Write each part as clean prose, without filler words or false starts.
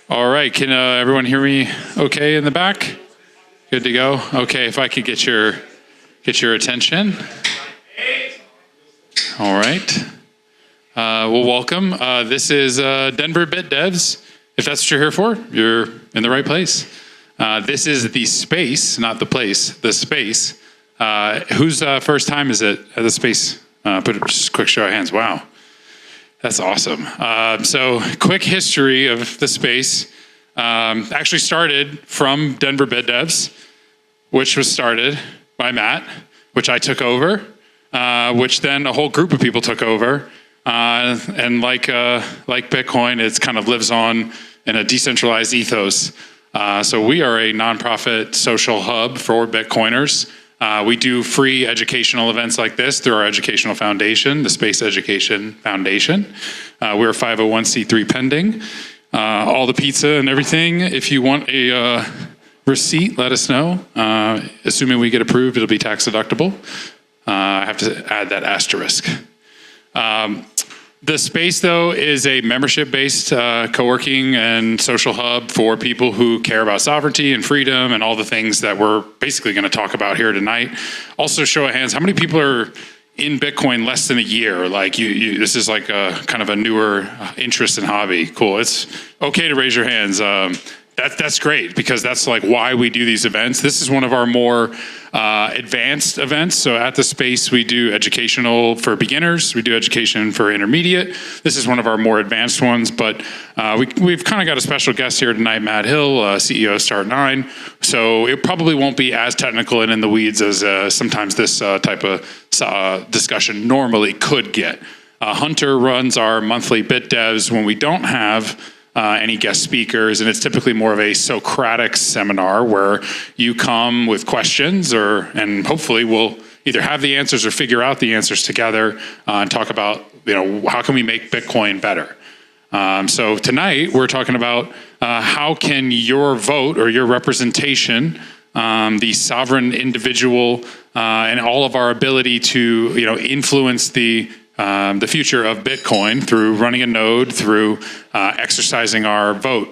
All right, can everyone hear me okay in the back? Good to go? Okay, if I could get your attention. All right. Well, welcome. This is Denver Bit Devs. If that's what you're here for, you're in the right place. This is the space, not the place, the space. Whose first time is it at the space? Put just a quick show of hands. Wow. That's awesome. So quick history of the space. Actually started from Denver Bit Devs, which was started by Matt, which I took over, which then a whole group of people took over. And like Bitcoin, it kind of lives on in a decentralized ethos. So we are a nonprofit social hub for Bitcoiners. We do free educational events like this through our educational foundation, the Space Education Foundation. We're 501c3 pending. All the pizza and everything, if you want a receipt, let us know. Assuming we get approved, it'll be tax deductible. I have to add that asterisk. The space, though, is a membership-based co-working and social hub for people who care about sovereignty and freedom and all the things that we're basically going to talk about here tonight. Also, show of hands, how many people are in Bitcoin less than a year? Like, this is like a kind of a newer interest and hobby. Cool. It's okay to raise your hands. That's great, because that's like why we do these events. This is one of our more advanced events. So at the space, we do educational for beginners. We do education for intermediate. This is one of our more advanced ones, but we've kind of got a special guest here tonight, Matt Hill, CEO of Start9. So it probably won't be as technical and in the weeds as sometimes this type of discussion normally could get. Hunter runs our monthly Bit Devs when we don't have any guest speakers, and it's typically more of a Socratic seminar where you come with questions, and hopefully we'll either have the answers or figure out the answers together and talk about, how can we make Bitcoin better. So tonight we're talking about how can your vote or your representation, the sovereign individual, and all of our ability to influence the future of Bitcoin through running a node, through exercising our vote.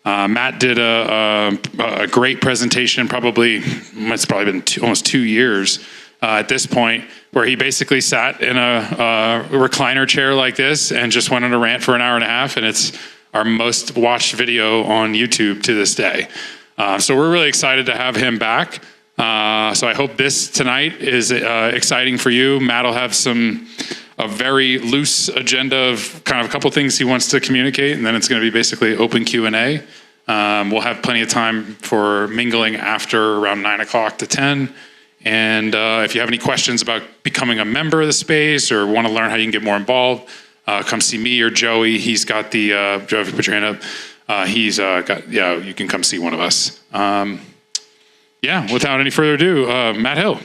Matt did a great presentation, it's probably been almost 2 years at this point, where he basically sat in a recliner chair like this and just went on a rant for an hour and a half, and it's our most watched video on YouTube to this day. So we're really excited to have him back. So I hope this tonight is exciting for you. Matt will have a very loose agenda of kind of a couple things he wants to communicate, and then it's going to be basically open Q&A. We'll have plenty of time for mingling after around 9 o'clock to 10. And if you have any questions about becoming a member of the space or want to learn how you can get more involved, come see me or Joey. He's got the, Joey, put your hand up. You can come see one of us. Without any further ado, Matt Hill.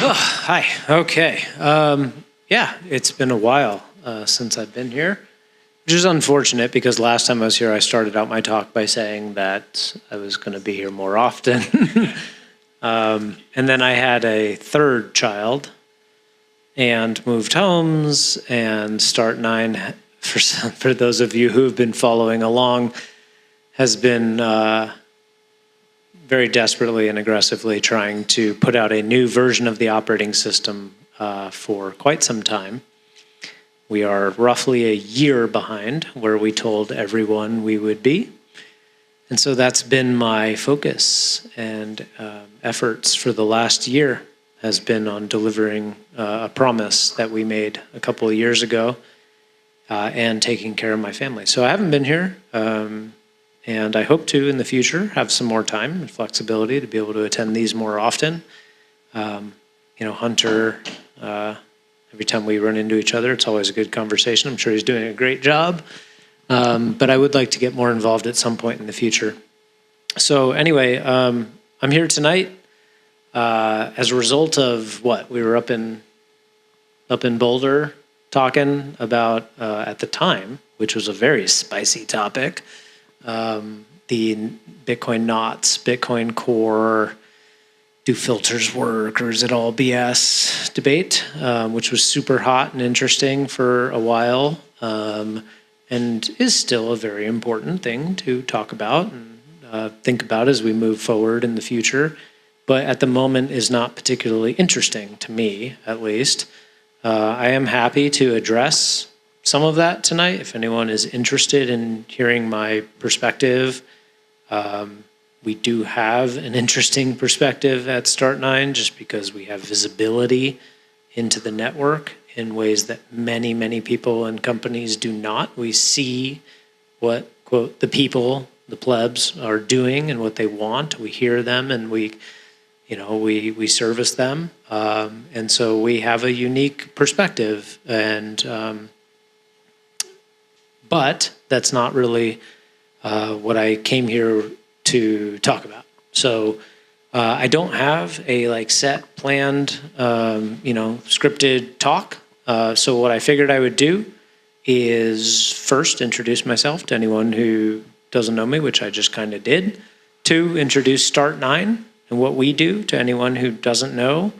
Oh, hi. Okay. It's been a while since I've been here, which is unfortunate because last time I was here, I started out my talk by saying that I was going to be here more often. And then I had a third child and moved homes, and Start9, for those of you who have been following along, has been very desperately and aggressively trying to put out a new version of the operating system for quite some time. We are roughly a year behind where we told everyone we would be. And so that's been my focus and efforts for the last year has been on delivering a promise that we made a couple of years ago and taking care of my family. So I haven't been here. And I hope to, in the future, have some more time and flexibility to be able to attend these more often. Hunter, every time we run into each other, it's always a good conversation. I'm sure he's doing a great job. But I would like to get more involved at some point in the future. So anyway, I'm here tonight as a result of what? We were up in Boulder talking about, at the time, which was a very spicy topic, the Bitcoin knots, Bitcoin core, do filters work or is it all BS debate, which was super hot and interesting for a while, and is still a very important thing to talk about and think about as we move forward in the future, but at the moment is not particularly interesting to me, at least. I am happy to address some of that tonight if anyone is interested in hearing my perspective. We do have an interesting perspective at Start9 just because we have visibility into the network in ways that many, many people and companies do not. We see what, quote, the people, the plebs are doing and what they want. We hear them and we service them. And so we have a unique perspective, but that's not really what I came here to talk about. So I don't have a set planned, scripted talk. So what I figured I would do is first introduce myself to anyone who doesn't know me, which I just kind of did. 2, introduce Start9 and what we do to anyone who doesn't know.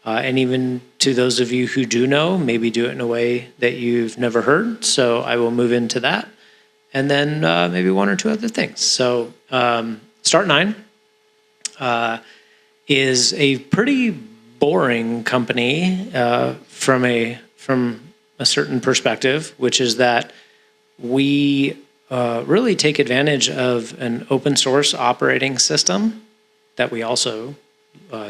And even to those of you who do know, maybe do it in a way that you've never heard. So I will move into that. And then maybe 1 or 2 other things. So Start9 is a pretty boring company from a certain perspective, which is that we really take advantage of an open source operating system that we also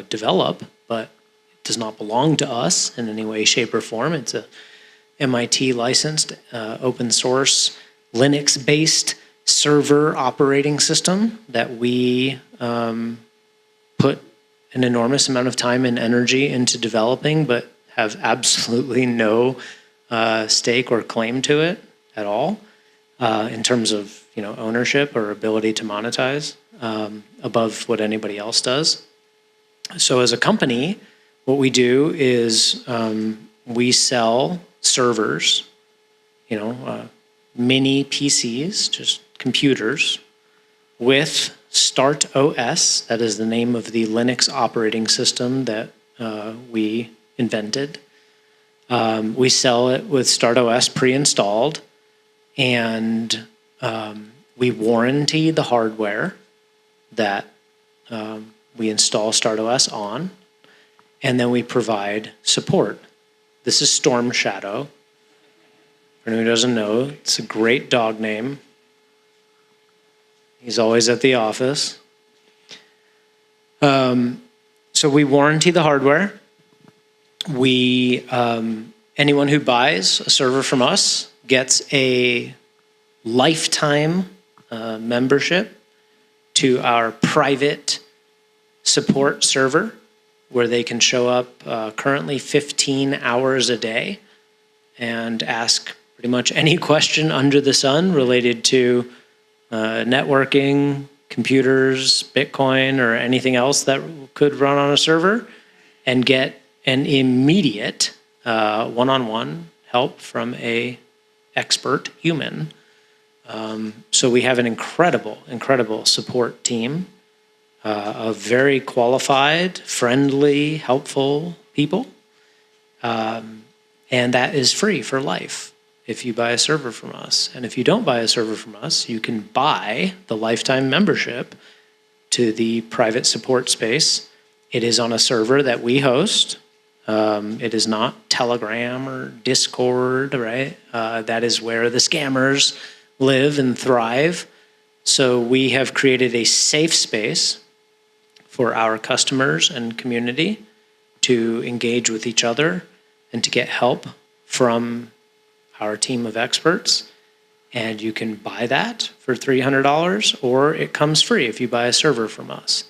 develop, but it does not belong to us in any way, shape, or form. It's a MIT licensed open source Linux-based server operating system that we put an enormous amount of time and energy into developing, but have absolutely no stake or claim to it at all in terms of ownership or ability to monetize above what anybody else does. So as a company, what we do is we sell servers, mini PCs, just computers, with StartOS, that is the name of the Linux operating system that we invented. We sell it with StartOS pre-installed, and we warranty the hardware that we install StartOS on, and then we provide support. This is Storm Shadow. For anyone who doesn't know, it's a great dog name. He's always at the office. So we warranty the hardware. Anyone who buys a server from us gets a lifetime membership to our private support server, where they can show up currently 15 hours a day and ask pretty much any question under the sun related to networking, computers, Bitcoin, or anything else that could run on a server, and get an immediate one-on-one help from a expert human. So we have an incredible support team of very qualified, friendly, helpful people. And that is free for life if you buy a server from us. And if you don't buy a server from us, you can buy the lifetime membership to the private support space. It is on a server that we host. It is not Telegram or Discord, right? That is where the scammers live and thrive. So we have created a safe space for our customers and community to engage with each other and to get help from our team of experts. And you can buy that for $300, or it comes free if you buy a server from us.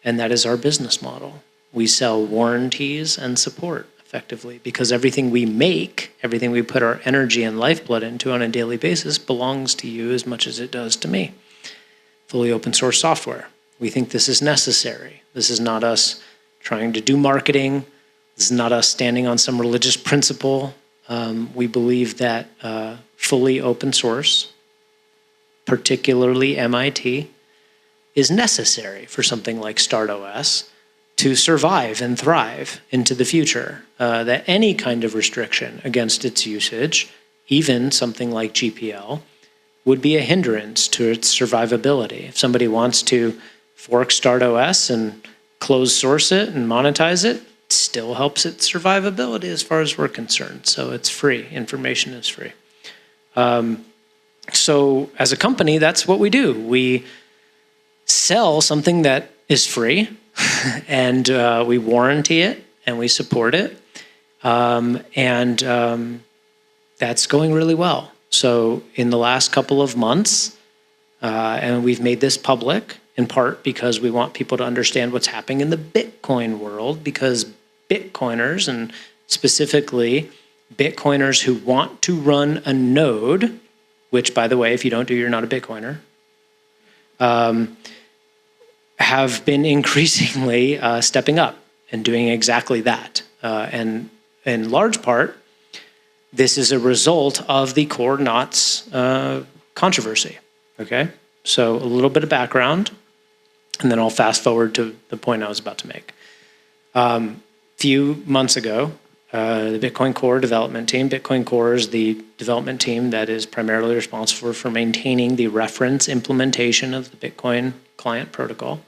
And that is our business model. We sell warranties and support effectively, because everything we make, everything we put our energy and lifeblood into on a daily basis belongs to you as much as it does to me. Fully open source software. We think this is necessary. This is not us trying to do marketing. This is not us standing on some religious principle. We believe that fully open source, particularly MIT, is necessary for something like StartOS to survive and thrive into the future. That any kind of restriction against its usage, even something like GPL, would be a hindrance to its survivability. If somebody wants to fork StartOS and close source it and monetize it, it still helps its survivability as far as we're concerned. So it's free. Information is free. So as a company, that's what we do. We sell something that is free, and we warranty it, and we support it. That's going really well. So in the last couple of months, and we've made this public in part because we want people to understand what's happening in the Bitcoin world, because Bitcoiners, and specifically Bitcoiners who want to run a node, which, by the way, if you don't do, you're not a Bitcoiner, have been increasingly stepping up and doing exactly that. And in large part, this is a result of the core knots controversy, okay? So a little bit of background, and then I'll fast forward to the point I was about to make. A few months ago, the Bitcoin Core development team, Bitcoin Core is the development team that is primarily responsible for maintaining the reference implementation of the Bitcoin client protocol.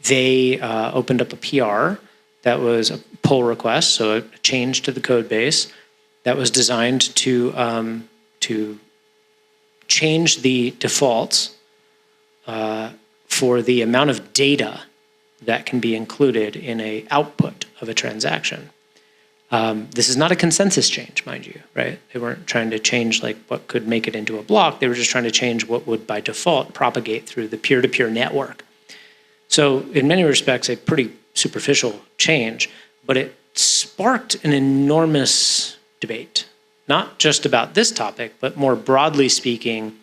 They opened up a PR that was a pull request, so a change to the code base that was designed to change the defaults for the amount of data that can be included in a output of a transaction. This is not a consensus change, mind you, right? They weren't trying to change like what could make it into a block. They were just trying to change what would by default propagate through the peer-to-peer network. So in many respects, a pretty superficial change, but it sparked an enormous debate, not just about this topic, but more broadly speaking,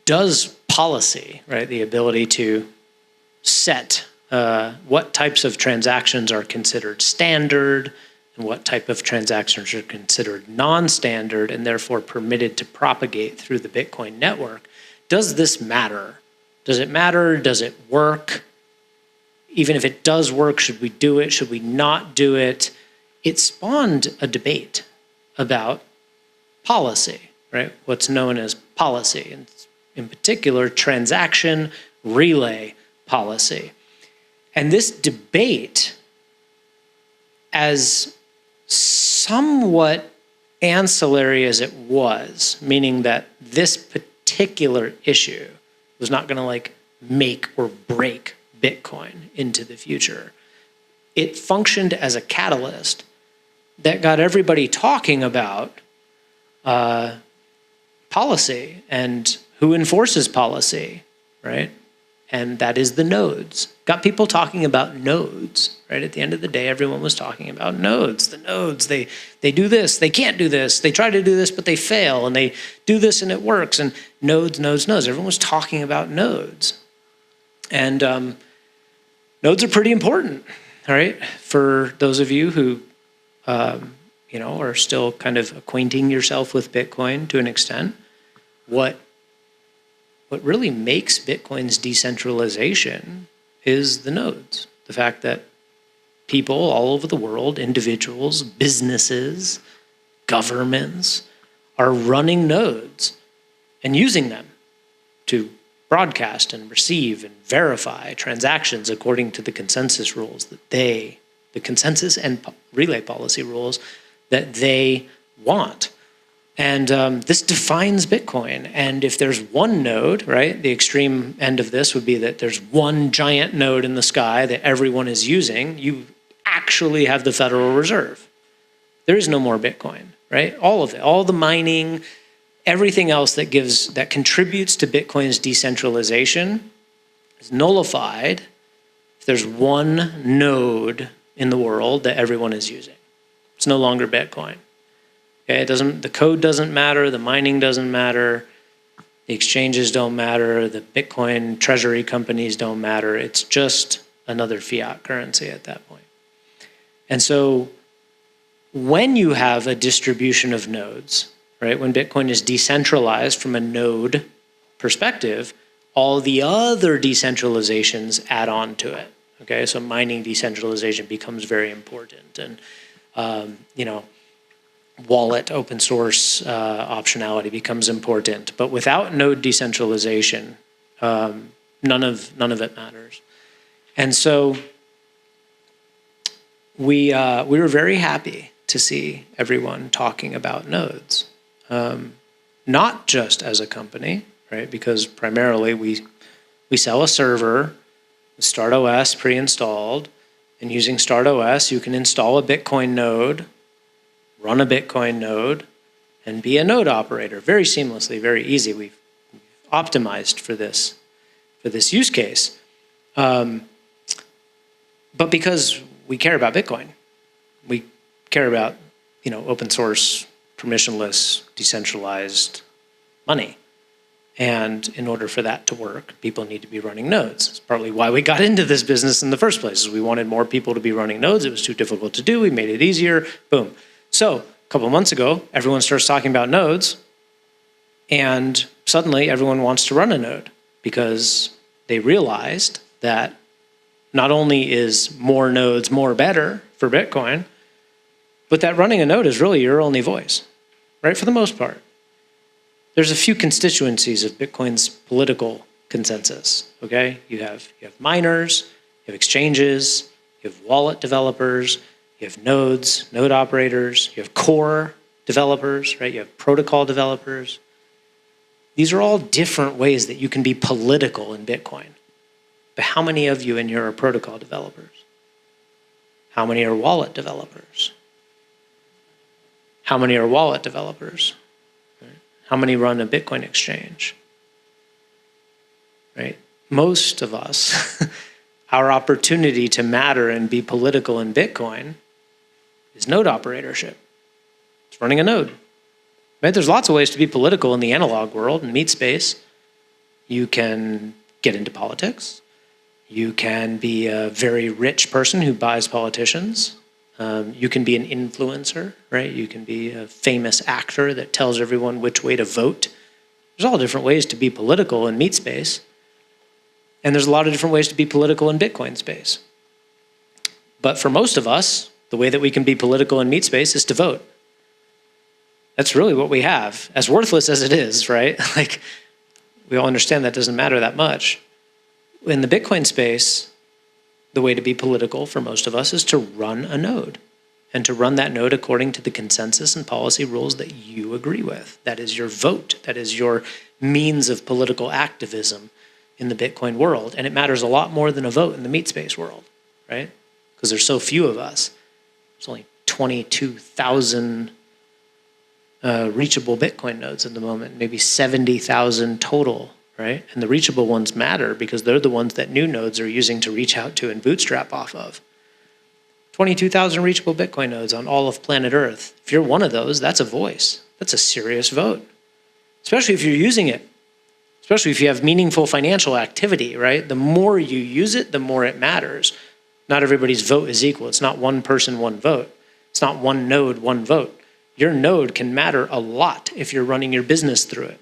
does policy, right, the ability to set what types of transactions are considered standard and what type of transactions are considered non-standard and therefore permitted to propagate through the Bitcoin network, does this matter? Does it matter? Does it work? Even if it does work, should we do it? Should we not do it? It spawned a debate about policy, right? What's known as policy, and in particular, transaction relay policy. And this debate, as somewhat ancillary as it was, meaning that this particular issue was not going to like make or break Bitcoin into the future. It functioned as a catalyst that got everybody talking about policy and who enforces policy, right? And that is the nodes. Got people talking about nodes, right? At the end of the day, everyone was talking about nodes. The nodes, they do this, they can't do this. They try to do this, but they fail. And they do this and it works. And nodes, nodes, nodes. Everyone was talking about nodes. And nodes are pretty important, all right? For those of you who, are still kind of acquainting yourself with Bitcoin to an extent, what really makes Bitcoin's decentralization is the nodes. The fact that people all over the world, individuals, businesses, governments, are running nodes and using them to broadcast and receive and verify transactions according to the consensus rules that the consensus and relay policy rules that they want. And this defines Bitcoin. And if there's one node, right, the extreme end of this would be that there's one giant node in the sky that everyone is using, you actually have the Federal Reserve. There is no more Bitcoin, right? All of it, all the mining, everything else that contributes to Bitcoin's decentralization is nullified if there's one node in the world that everyone is using. It's no longer Bitcoin. Okay, the code doesn't matter, the mining doesn't matter, the exchanges don't matter, the Bitcoin treasury companies don't matter. It's just another fiat currency at that point. And so when you have a distribution of nodes, right, when Bitcoin is decentralized from a node perspective, all the other decentralizations add on to it. Okay, so mining decentralization becomes very important, and wallet open source optionality becomes important. But without node decentralization, none of it matters. And so we were very happy to see everyone talking about nodes, not just as a company, right? Because primarily we sell a server, StartOS pre-installed, and using StartOS you can install a Bitcoin node, run a Bitcoin node, and be a node operator very seamlessly, very easy. We've optimized for this use case. But because we care about Bitcoin, we care about open source, permissionless, decentralized money. And in order for that to work, people need to be running nodes. It's partly why we got into this business in the first place, is we wanted more people to be running nodes. It was too difficult to do. We made it easier. Boom. So a couple of months ago, everyone starts talking about nodes, and suddenly everyone wants to run a node because they realized that not only is more nodes more better for Bitcoin, but that running a node is really your only voice, right? For the most part. There's a few constituencies of Bitcoin's political consensus, okay? You have miners, you have exchanges, you have wallet developers, you have nodes, node operators, you have core developers, right? You have protocol developers. These are all different ways that you can be political in Bitcoin. But how many of you in here are protocol developers? How many are wallet developers? How many are wallet developers? How many run a Bitcoin exchange? Right? Most of us, our opportunity to matter and be political in Bitcoin is node operatorship. It's running a node. Right? There's lots of ways to be political in the analog world and meet space. You can get into politics. You can be a very rich person who buys politicians. You can be an influencer, right? You can be a famous actor that tells everyone which way to vote. There's all different ways to be political in meat space. And there's a lot of different ways to be political in Bitcoin space. But for most of us, the way that we can be political in meat space is to vote. That's really what we have, as worthless as it is, right? Like, we all understand that doesn't matter that much. In the Bitcoin space, the way to be political for most of us is to run a node, and to run that node according to the consensus and policy rules that you agree with. That is your vote. That is your means of political activism in the Bitcoin world. And it matters a lot more than a vote in the meat space world, right? Because there's so few of us. There's only 22,000 reachable Bitcoin nodes at the moment, maybe 70,000 total. Right? And the reachable ones matter because they're the ones that new nodes are using to reach out to and bootstrap off of. 22,000 reachable Bitcoin nodes on all of planet Earth. If you're one of those, that's a voice. That's a serious vote. Especially if you're using it. Especially if you have meaningful financial activity, right? The more you use it, the more it matters. Not everybody's vote is equal. It's not one person, one vote. It's not one node, one vote. Your node can matter a lot if you're running your business through it.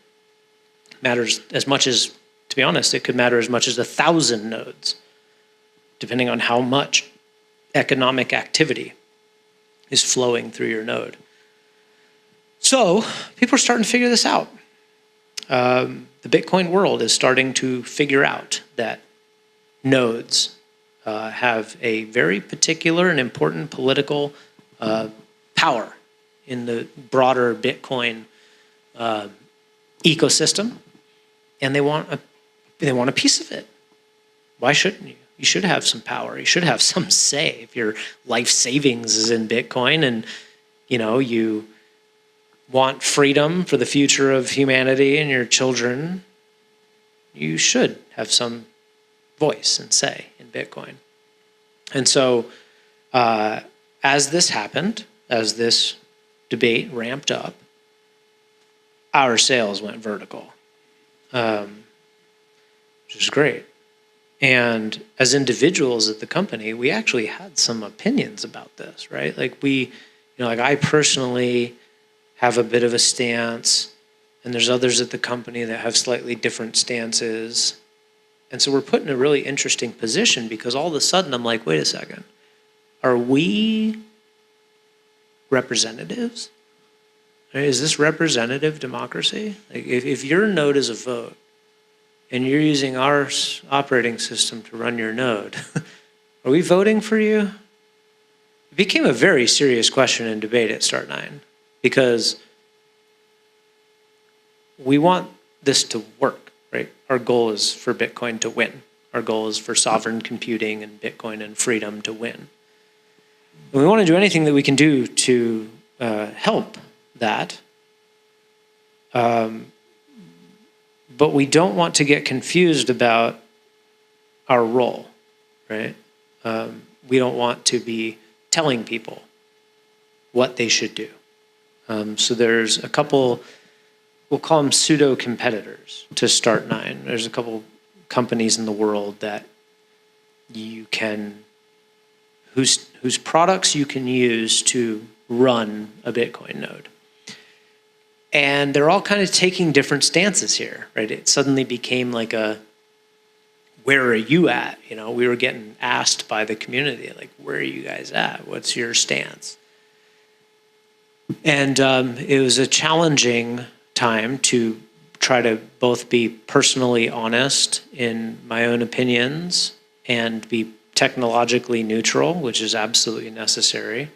Matters as much as, to be honest, it could matter as much as 1,000 nodes, depending on how much economic activity is flowing through your node. So people are starting to figure this out. The Bitcoin world is starting to figure out that nodes have a very particular and important political power in the broader Bitcoin ecosystem. And they want a piece of it. Why shouldn't you? You should have some power. You should have some say. If your life savings is in Bitcoin and you want freedom for the future of humanity and your children, you should have some voice and say in Bitcoin. And so as this happened, as this debate ramped up, our sales went vertical. Which is great. And as individuals at the company, we actually had some opinions about this, right? Like I personally have a bit of a stance, and there's others at the company that have slightly different stances. And so we're put in a really interesting position because all of a sudden I'm like, wait a second, are we representatives? Is this representative democracy? Like if your node is a vote and you're using our operating system to run your node, are we voting for you? It became a very serious question in debate at Start9 because we want this to work, right? Our goal is for Bitcoin to win. Our goal is for sovereign computing and Bitcoin and freedom to win. And we want to do anything that we can do to help that. But we don't want to get confused about our role, right? We don't want to be telling people what they should do. So there's a couple, we'll call them pseudo competitors to Start9. There's a couple companies in the world that you can, whose products you can use to run a Bitcoin node. And they're all kind of taking different stances here, right? It suddenly became like a, where are you at? You know, we were getting asked by the community, like, where are you guys at? What's your stance? And it was a challenging time to try to both be personally honest in my own opinions and be technologically neutral, which is absolutely necessary.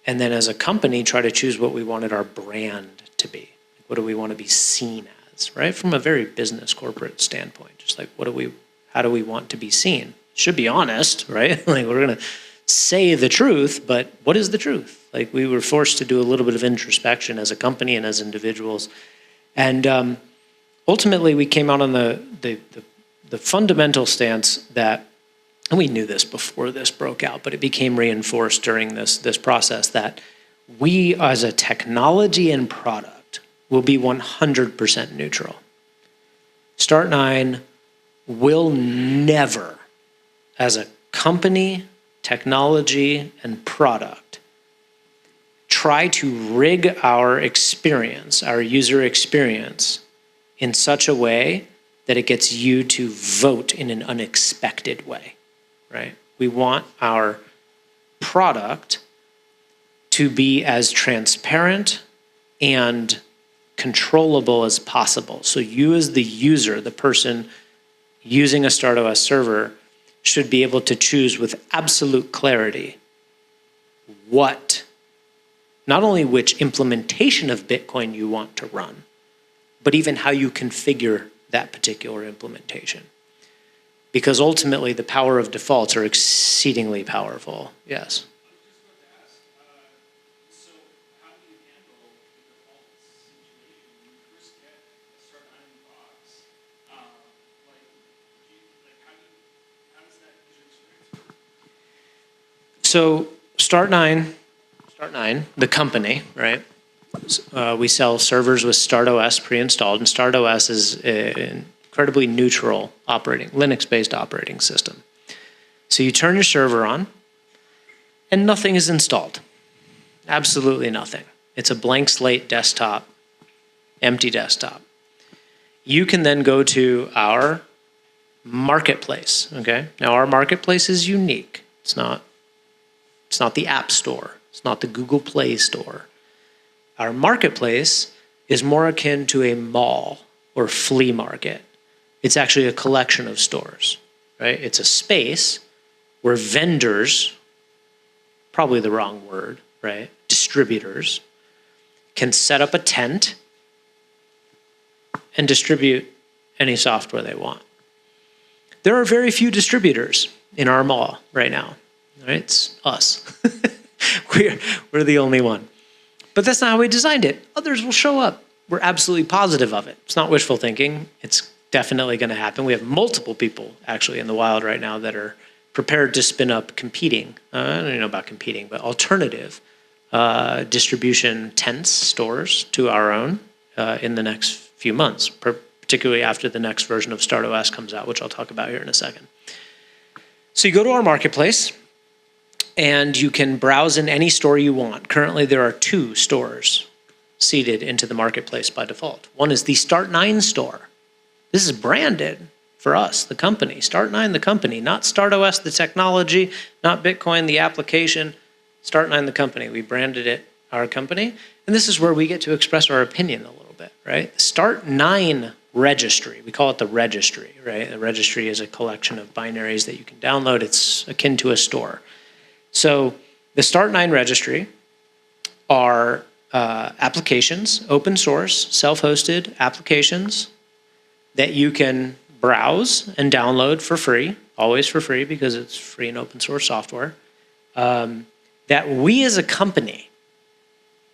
And then as a company, try to choose what we wanted our brand to be. What do we want to be seen as, right? From a very business corporate standpoint, just like how do we want to be seen? Should be honest, right? Like we're going to say the truth, but what is the truth? Like we were forced to do a little bit of introspection as a company and as individuals. And ultimately we came out on the fundamental stance that, and we knew this before this broke out, but it became reinforced during this process that we as a technology and product will be 100% neutral. Start9 will never, as a company, technology, and product, try to rig our experience, our user experience, in such a way that it gets you to vote in an unexpected way, right? We want our product to be as transparent and controllable as possible. So you as the user, the person using a StartOS server, should be able to choose with absolute clarity not only which implementation of Bitcoin you want to run, but even how you configure that particular implementation. Because ultimately the power of defaults are exceedingly powerful. Yes. So Start9, the company, right? We sell servers with StartOS pre-installed, and StartOS is an incredibly neutral Linux-based operating system. So you turn your server on, and nothing is installed. Absolutely nothing. It's a blank slate desktop, empty desktop. You can then go to our marketplace, okay? Now our marketplace is unique. It's not the App Store. It's not the Google Play Store. Our marketplace is more akin to a mall or flea market. It's actually a collection of stores, right? It's a space where vendors, probably the wrong word, right? Distributors can set up a tent and distribute any software they want. There are very few distributors in our mall right now. Right? It's us. We're the only one. But that's not how we designed it. Others will show up. We're absolutely positive of it. It's not wishful thinking. It's definitely going to happen. We have multiple people actually in the wild right now that are prepared to spin up competing. I don't even know about competing, but alternative distribution tents, stores to our own in the next few months, particularly after the next version of StartOS comes out, which I'll talk about here in a second. So you go to our marketplace, and you can browse in any store you want. Currently, there are 2 stores seeded into the marketplace by default. One is the Start9 store. This is branded for us, the company, Start9 the company, not StartOS the technology, not Bitcoin the application, Start9 the company. We branded it our company. And this is where we get to express our opinion a little bit, right? The Start9 registry, we call it the registry, right? The registry is a collection of binaries that you can download. It's akin to a store. So the Start9 registry are applications, open source, self-hosted applications that you can browse and download for free, always for free because it's free and open source software, that we as a company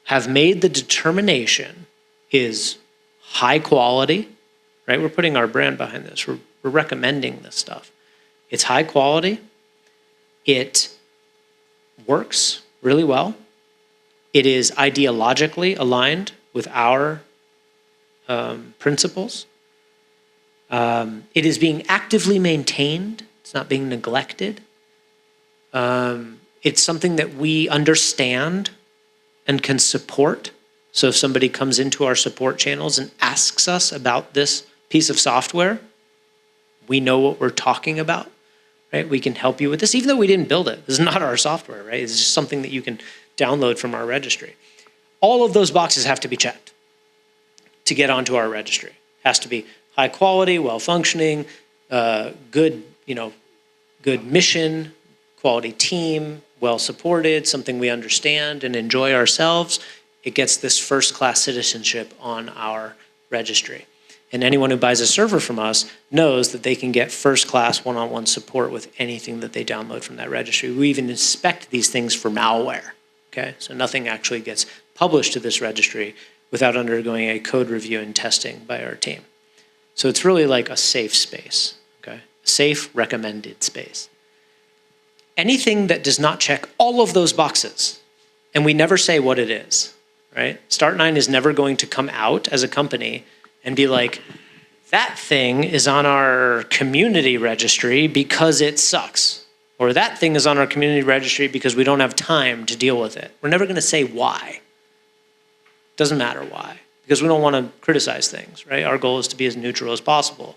have made the determination is high quality, right? We're putting our brand behind this. We're recommending this stuff. It's high quality. It works really well. It is ideologically aligned with our principles. It is being actively maintained. It's not being neglected. It's something that we understand and can support. So if somebody comes into our support channels and asks us about this piece of software, we know what we're talking about, right? We can help you with this, even though we didn't build it. This is not our software, right? It's just something that you can download from our registry. All of those boxes have to be checked to get onto our registry. It has to be high quality, well-functioning, good mission, quality team, well-supported, something we understand and enjoy ourselves. It gets this first-class citizenship on our registry. And anyone who buys a server from us knows that they can get first-class one-on-one support with anything that they download from that registry. We even inspect these things for malware, okay? So nothing actually gets published to this registry without undergoing a code review and testing by our team. So it's really like a safe space, okay? Safe, recommended space. Anything that does not check all of those boxes, and we never say what it is, right? Start9 is never going to come out as a company and be like, that thing is on our community registry because it sucks. Or that thing is on our community registry because we don't have time to deal with it. We're never going to say why. Doesn't matter why, because we don't want to criticize things, right? Our goal is to be as neutral as possible.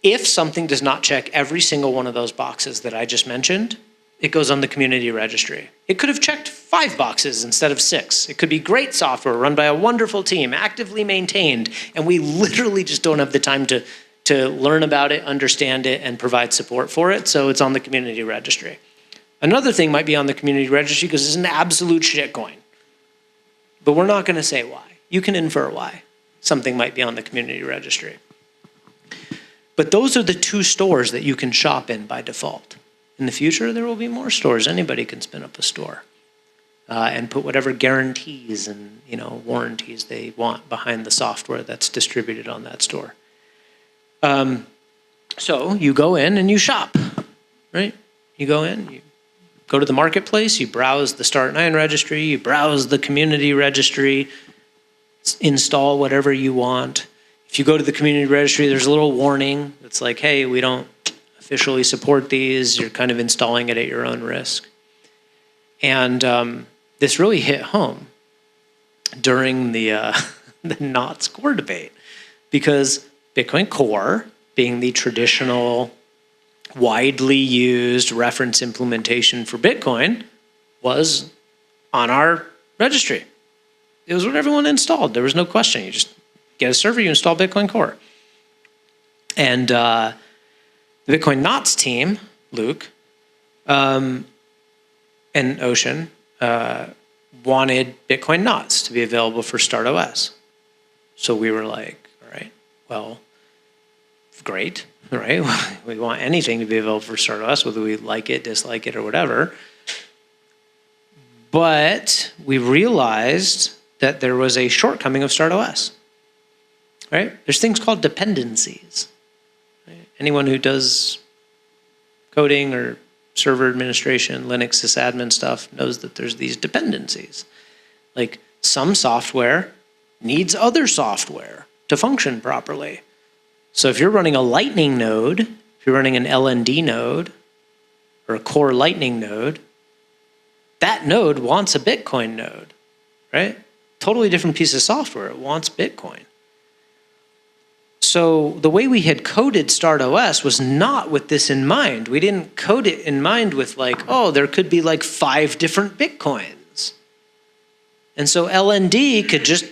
If something does not check every single one of those boxes that I just mentioned, it goes on the community registry. It could have checked 5 boxes instead of 6. It could be great software run by a wonderful team, actively maintained, and we literally just don't have the time to learn about it, understand it, and provide support for it, so it's on the community registry. Another thing might be on the community registry because it's an absolute shitcoin. But we're not going to say why. You can infer why something might be on the community registry. But those are the 2 stores that you can shop in by default. In the future, there will be more stores. Anybody can spin up a store and put whatever guarantees and warranties they want behind the software that's distributed on that store. So you go in and you shop, right? You go in, you go to the marketplace, you browse the Start9 registry, you browse the community registry, install whatever you want. If you go to the community registry, there's a little warning that's like, hey, we don't officially support these. You're kind of installing it at your own risk. And this really hit home during the not score debate because Bitcoin Core, being the traditional, widely used reference implementation for Bitcoin, was on our registry. It was what everyone installed. There was no question. You just get a server, you install Bitcoin Core. And the Bitcoin Knots team, Luke, and Ocean, wanted Bitcoin Knots to be available for StartOS. So we were like, all right, well, great, right? We want anything to be available for StartOS, whether we like it, dislike it, or whatever. But we realized that there was a shortcoming of StartOS, right? There's things called dependencies. Right? Anyone who does coding or server administration, Linux sysadmin stuff knows that there's these dependencies. Like some software needs other software to function properly. So if you're running a Lightning node, if you're running an LND node or a Core Lightning node, that node wants a Bitcoin node, right? Totally different piece of software. It wants Bitcoin. So the way we had coded StartOS was not with this in mind. We didn't code it in mind with like, oh, there could be like 5 different Bitcoins. And so LND could just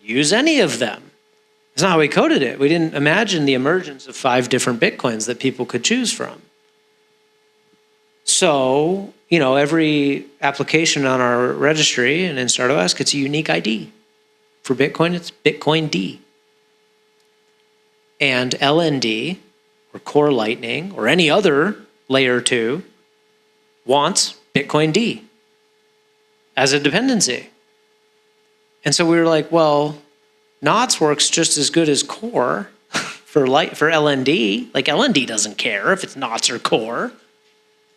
use any of them. That's not how we coded it. We didn't imagine the emergence of 5 different Bitcoins that people could choose from. So, every application on our registry and in StartOS gets a unique ID. For Bitcoin, it's Bitcoin D. And LND, or Core Lightning, or any other layer 2, wants Bitcoin D as a dependency. And so we were like, well, Knots works just as good as Core for LND. Like LND doesn't care if it's Knots or Core.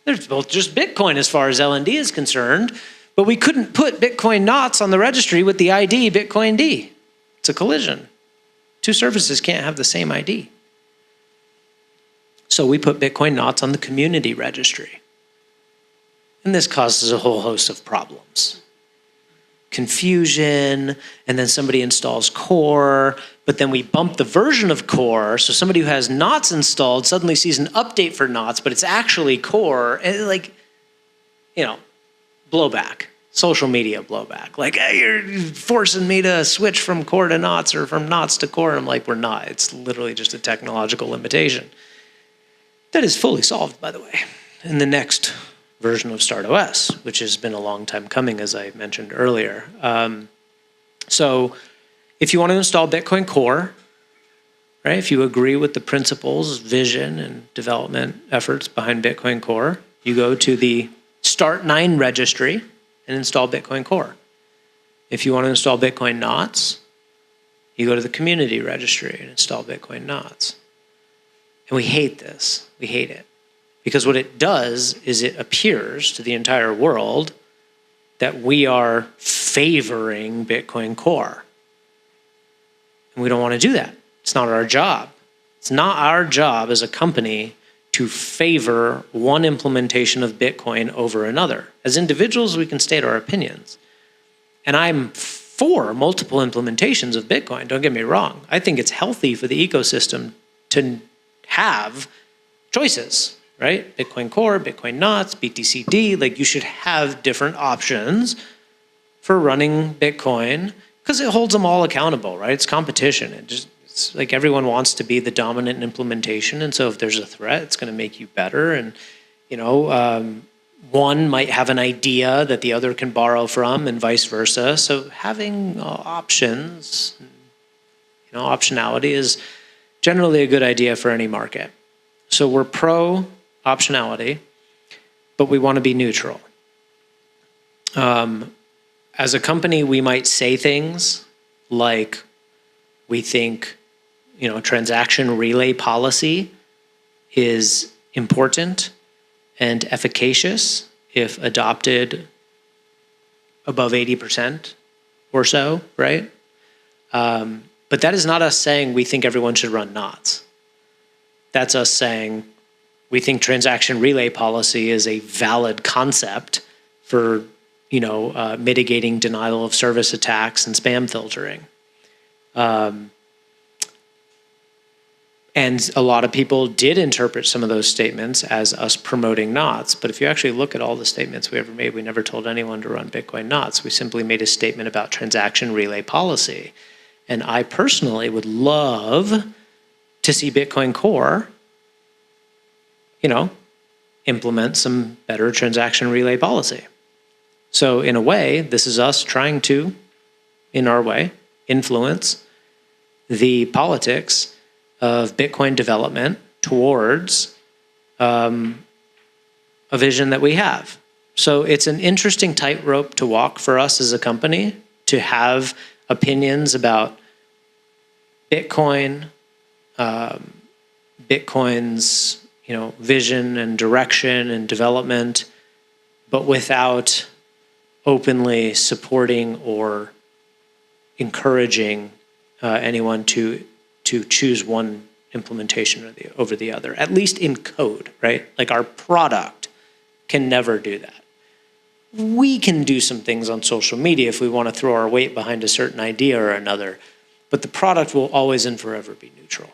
They're both just Bitcoin as far as LND is concerned. But we couldn't put Bitcoin Knots on the registry with the ID Bitcoin D. It's a collision. 2 services can't have the same ID. So we put Bitcoin Knots on the community registry. And this causes a whole host of problems. Confusion, and then somebody installs Core, but then we bump the version of Core, so somebody who has Knots installed suddenly sees an update for Knots, but it's actually Core, and blowback, social media blowback. Like, hey, you're forcing me to switch from Core to Knots or from Knots to Core. And I'm like, we're not. It's literally just a technological limitation. That is fully solved, by the way, in the next version of StartOS, which has been a long time coming, as I mentioned earlier. So if you want to install Bitcoin Core, right, if you agree with the principles, vision, and development efforts behind Bitcoin Core, you go to the Start9 registry and install Bitcoin Core. If you want to install Bitcoin Knots, you go to the community registry and install Bitcoin Knots. And we hate this. We hate it. Because what it does is it appears to the entire world that we are favoring Bitcoin Core. And we don't want to do that. It's not our job. It's not our job as a company to favor one implementation of Bitcoin over another. As individuals, we can state our opinions. And I'm for multiple implementations of Bitcoin, don't get me wrong. I think it's healthy for the ecosystem to have choices. Right? Bitcoin Core, Bitcoin Knots, BTCD, like you should have different options for running Bitcoin because it holds them all accountable, right? It's competition. It's like everyone wants to be the dominant implementation. And so if there's a threat, it's going to make you better. And, one might have an idea that the other can borrow from and vice versa. So having options, optionality is generally a good idea for any market. So we're pro optionality, but we want to be neutral. As a company, we might say things like we think, transaction relay policy is important and efficacious if adopted above 80% or so, right? But that is not us saying we think everyone should run Knots. That's us saying we think transaction relay policy is a valid concept for, mitigating denial of service attacks and spam filtering. And a lot of people did interpret some of those statements as us promoting Knots. But if you actually look at all the statements we ever made, we never told anyone to run Bitcoin Knots. We simply made a statement about transaction relay policy. And I personally would love to see Bitcoin Core implement some better transaction relay policy. So in a way, this is us trying to, in our way, influence the politics of Bitcoin development towards a vision that we have. So it's an interesting tightrope to walk for us as a company to have opinions about Bitcoin, Bitcoin's vision and direction and development, but without openly supporting or encouraging anyone to choose one implementation over the other, at least in code, right? Like our product can never do that. We can do some things on social media if we want to throw our weight behind a certain idea or another, but the product will always and forever be neutral.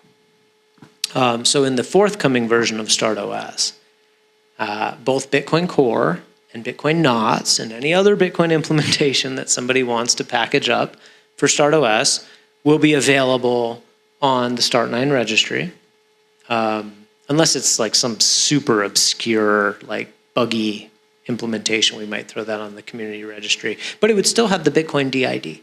So in the forthcoming version of StartOS, both Bitcoin Core and Bitcoin Knots and any other Bitcoin implementation that somebody wants to package up for StartOS will be available on the Start9 registry, unless it's like some super obscure, like buggy implementation. We might throw that on the community registry, but it would still have the Bitcoin DID,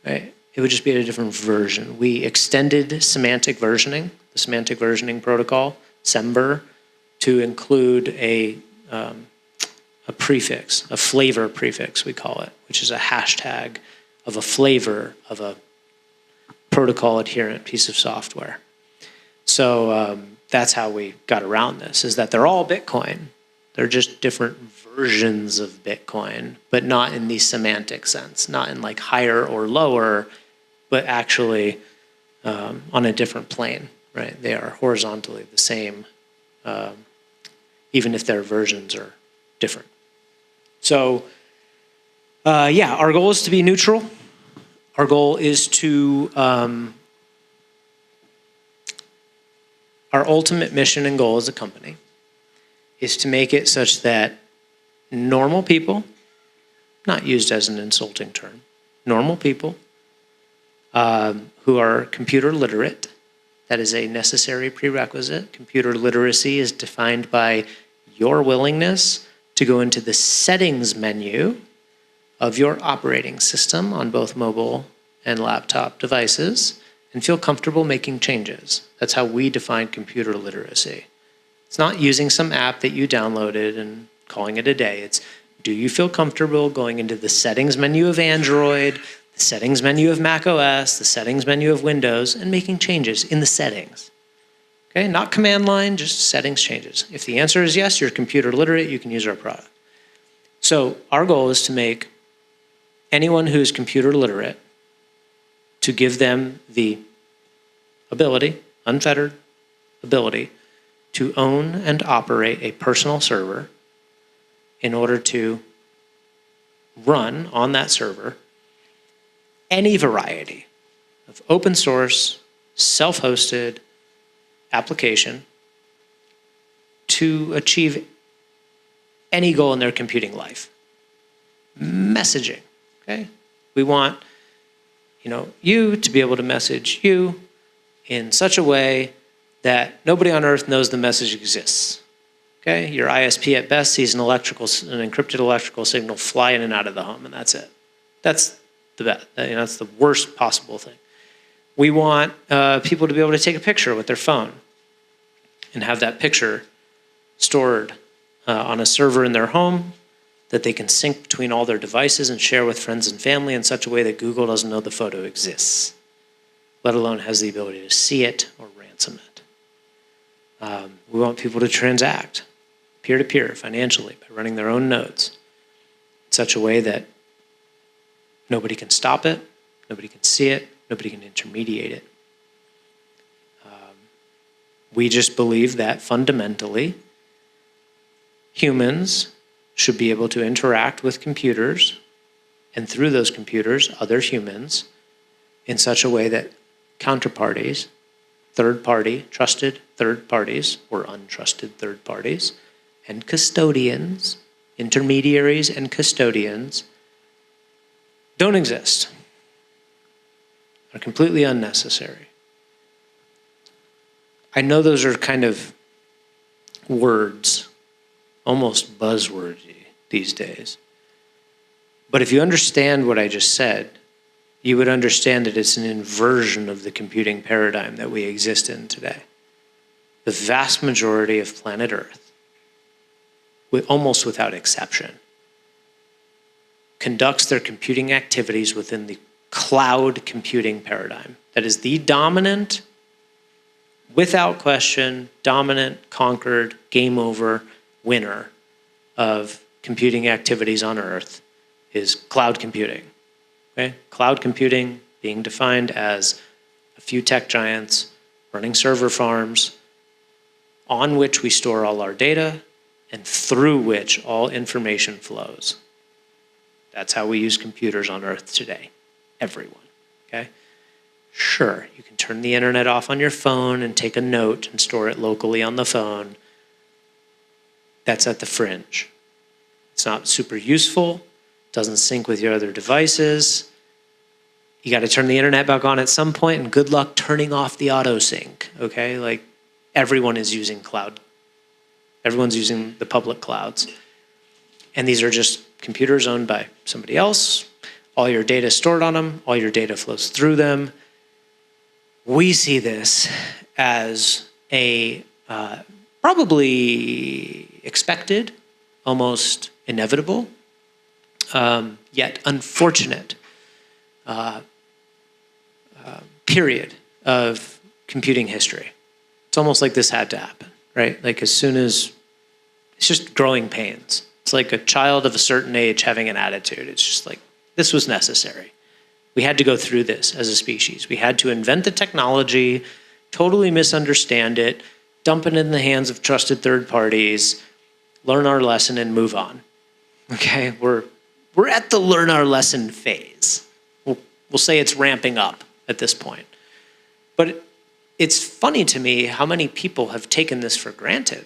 right? It would just be a different version. We extended semantic versioning, the semantic versioning protocol, SEMVer, to include a prefix, a flavor prefix, we call it, which is a hashtag of a flavor of a protocol adherent piece of software. So that's how we got around this, is that they're all Bitcoin. They're just different versions of Bitcoin, but not in the semantic sense, not in like higher or lower, but actually on a different plane, right? They are horizontally the same, even if their versions are different. So yeah, our goal is to be neutral. Our goal is to, our ultimate mission and goal as a company is to make it such that normal people, not used as an insulting term, normal people who are computer literate, that is a necessary prerequisite. Computer literacy is defined by your willingness to go into the settings menu of your operating system on both mobile and laptop devices and feel comfortable making changes. That's how we define computer literacy. It's not using some app that you downloaded and calling it a day. It's, do you feel comfortable going into the settings menu of Android, the settings menu of Mac OS, the settings menu of Windows, and making changes in the settings? Okay, not command line, just settings changes. If the answer is yes, you're computer literate, you can use our product. So our goal is to make anyone who is computer literate, to give them the ability, unfettered ability, to own and operate a personal server in order to run on that server any variety of open source, self-hosted application to achieve any goal in their computing life. Messaging, okay? We want, you to be able to message you in such a way that nobody on earth knows the message exists. Okay, your ISP at best sees an encrypted electrical signal fly in and out of the home, and that's it. That's the best. That's the worst possible thing. We want people to be able to take a picture with their phone and have that picture stored on a server in their home that they can sync between all their devices and share with friends and family in such a way that Google doesn't know the photo exists, let alone has the ability to see it or ransom it. We want people to transact peer-to-peer financially by running their own nodes in such a way that nobody can stop it, nobody can see it, nobody can intermediate it. We just believe that fundamentally humans should be able to interact with computers and through those computers, other humans, in such a way that counterparties, third-party, trusted third parties or untrusted third parties, and custodians, intermediaries and custodians, don't exist. They're completely unnecessary. I know those are kind of words, almost buzzwordy these days. But if you understand what I just said, you would understand that it's an inversion of the computing paradigm that we exist in today. The vast majority of planet Earth, almost without exception, conducts their computing activities within the cloud computing paradigm. That is the dominant, without question, dominant, conquered, game over, winner of computing activities on Earth is cloud computing. Okay? Cloud computing being defined as a few tech giants running server farms on which we store all our data and through which all information flows. That's how we use computers on Earth today, everyone, okay? Sure, you can turn the internet off on your phone and take a note and store it locally on the phone. That's at the fringe. It's not super useful, doesn't sync with your other devices. You got to turn the internet back on at some point, and good luck turning off the auto sync, okay? Like, everyone is using cloud. Everyone's using the public clouds. And these are just computers owned by somebody else. All your data is stored on them. All your data flows through them. We see this as a probably expected, almost inevitable, yet unfortunate period of computing history. It's almost like this had to happen, right? Like as soon as, it's just growing pains. It's like a child of a certain age having an attitude. It's just like, this was necessary. We had to go through this as a species. We had to invent the technology, totally misunderstand it, dump it in the hands of trusted third parties, learn our lesson and move on. Okay, we're at the learn our lesson phase. We'll say it's ramping up at this point. But it's funny to me how many people have taken this for granted.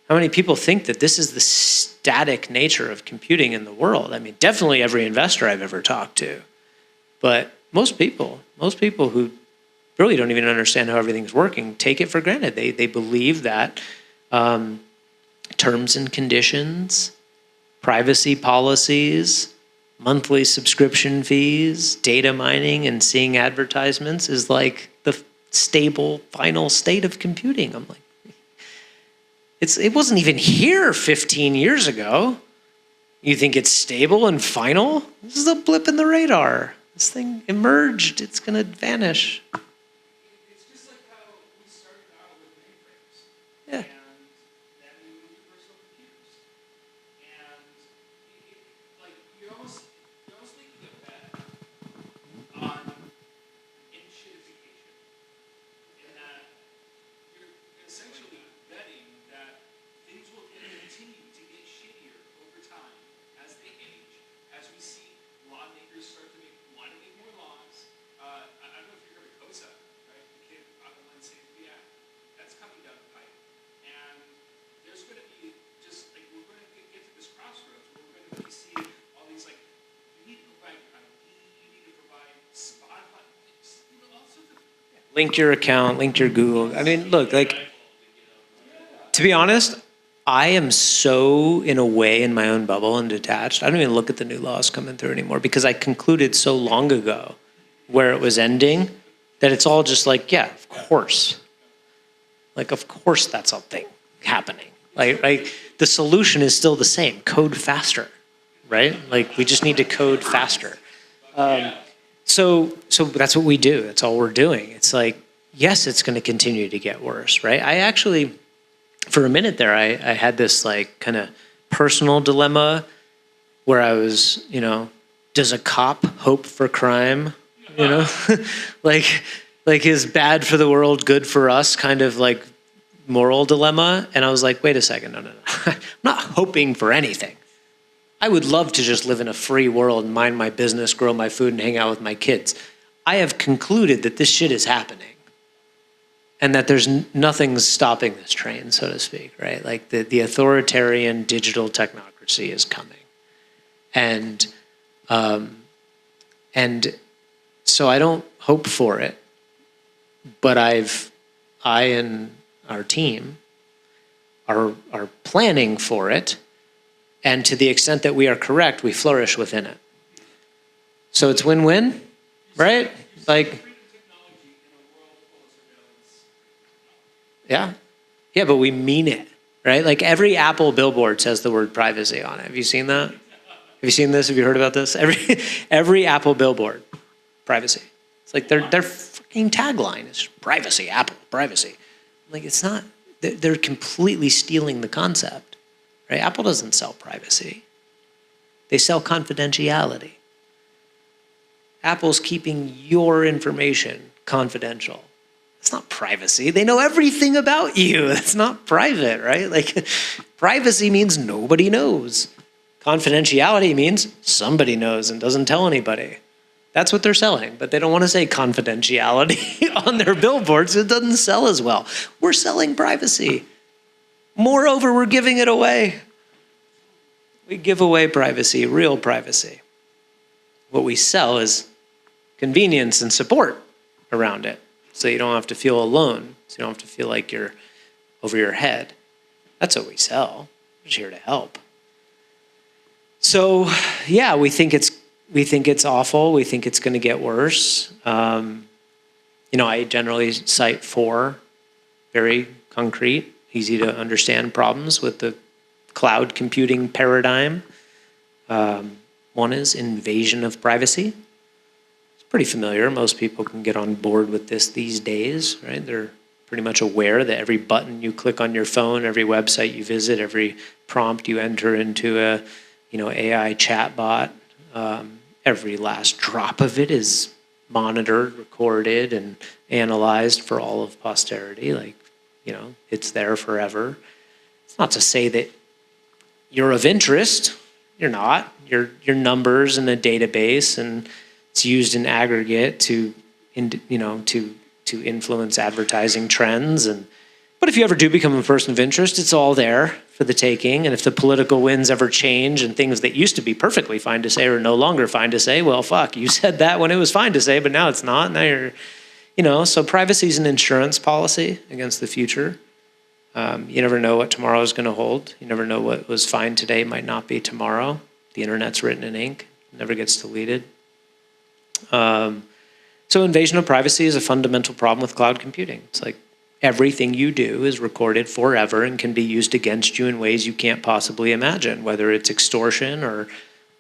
How many people think that this is the static nature of computing in the world? I mean, definitely every investor I've ever talked to. But most people who really don't even understand how everything's working take it for granted. They believe that terms and conditions, privacy policies, monthly subscription fees, data mining, and seeing advertisements is like the stable final state of computing. I'm like, it wasn't even here 15 years ago. You think it's stable and final? This is a blip in the radar. This thing emerged. It's going to vanish. It's just like how we started out with mainframes. Yeah. And then we moved to personal computers. And like you're almost making a bet on inshitification. In that you're essentially betting that things will continue to get shittier over time as they age, as we see lawmakers start to want to make more laws. I don't know if you heard of COSA, right? The Kid Online Safety Act. That's coming down the pipe. And there's going to be just like, we're going to get to this crossroads where we're going to be seeing all these like, you need to provide your ID, you need to provide spot buttons, all sorts of. Link your account, link your Google. I mean, look, like, to be honest, I am so in a way in my own bubble and detached. I don't even look at the new laws coming through anymore because I concluded so long ago where it was ending that it's all just like, yeah, of course. Like, of course that's something happening. Like the solution is still the same, code faster, right? Like we just need to code faster. So that's what we do. That's all we're doing. It's like, yes, it's going to continue to get worse, right? I actually, for a minute there, I had this like kind of personal dilemma where I was, does a cop hope for crime? like is bad for the world, good for us kind of like moral dilemma. And I was like, wait a second, no. I'm not hoping for anything. I would love to just live in a free world, mind my business, grow my food, and hang out with my kids. I have concluded that this shit is happening. And that there's nothing stopping this train, so to speak, right? Like the authoritarian digital technocracy is coming. And so I don't hope for it, but I and our team are planning for it. And to the extent that we are correct, we flourish within it. So it's win-win, right? Like, yeah, but we mean it, right? Like every Apple billboard says the word privacy on it. Have you seen that? Have you seen this? Have you heard about this? Every Apple billboard, privacy. It's like their fucking tagline is privacy, Apple, privacy. Like it's not, they're completely stealing the concept, right? Apple doesn't sell privacy. They sell confidentiality. Apple's keeping your information confidential. It's not privacy. They know everything about you. It's not private, right? Like privacy means nobody knows. Confidentiality means somebody knows and doesn't tell anybody. That's what they're selling, but they don't want to say confidentiality on their billboards. It doesn't sell as well. We're selling privacy. Moreover, we're giving it away. We give away privacy, real privacy. What we sell is convenience and support around it, so you don't have to feel alone, so you don't have to feel like you're over your head. That's what we sell. We're just here to help. So, yeah, we think it's awful. We think it's going to get worse. I generally cite 4 very concrete, easy to understand problems with the cloud computing paradigm. One is invasion of privacy. It's pretty familiar. Most people can get on board with this these days, right? They're pretty much aware that every button you click on your phone, every website you visit, every prompt you enter into a AI chatbot, every last drop of it is monitored, recorded, and analyzed for all of posterity. It's there forever. It's not to say that you're of interest. You're not. Your numbers in a database, and it's used in aggregate to influence advertising trends. But if you ever do become a person of interest, it's all there for the taking. And if the political winds ever change and things that used to be perfectly fine to say are no longer fine to say, well, fuck, you said that when it was fine to say, but now it's not. Now you're, so privacy is an insurance policy against the future. You never know what tomorrow is going to hold. You never know what was fine today might not be tomorrow. The internet's written in ink, never gets deleted. So invasion of privacy is a fundamental problem with cloud computing. It's like everything you do is recorded forever and can be used against you in ways you can't possibly imagine, whether it's extortion or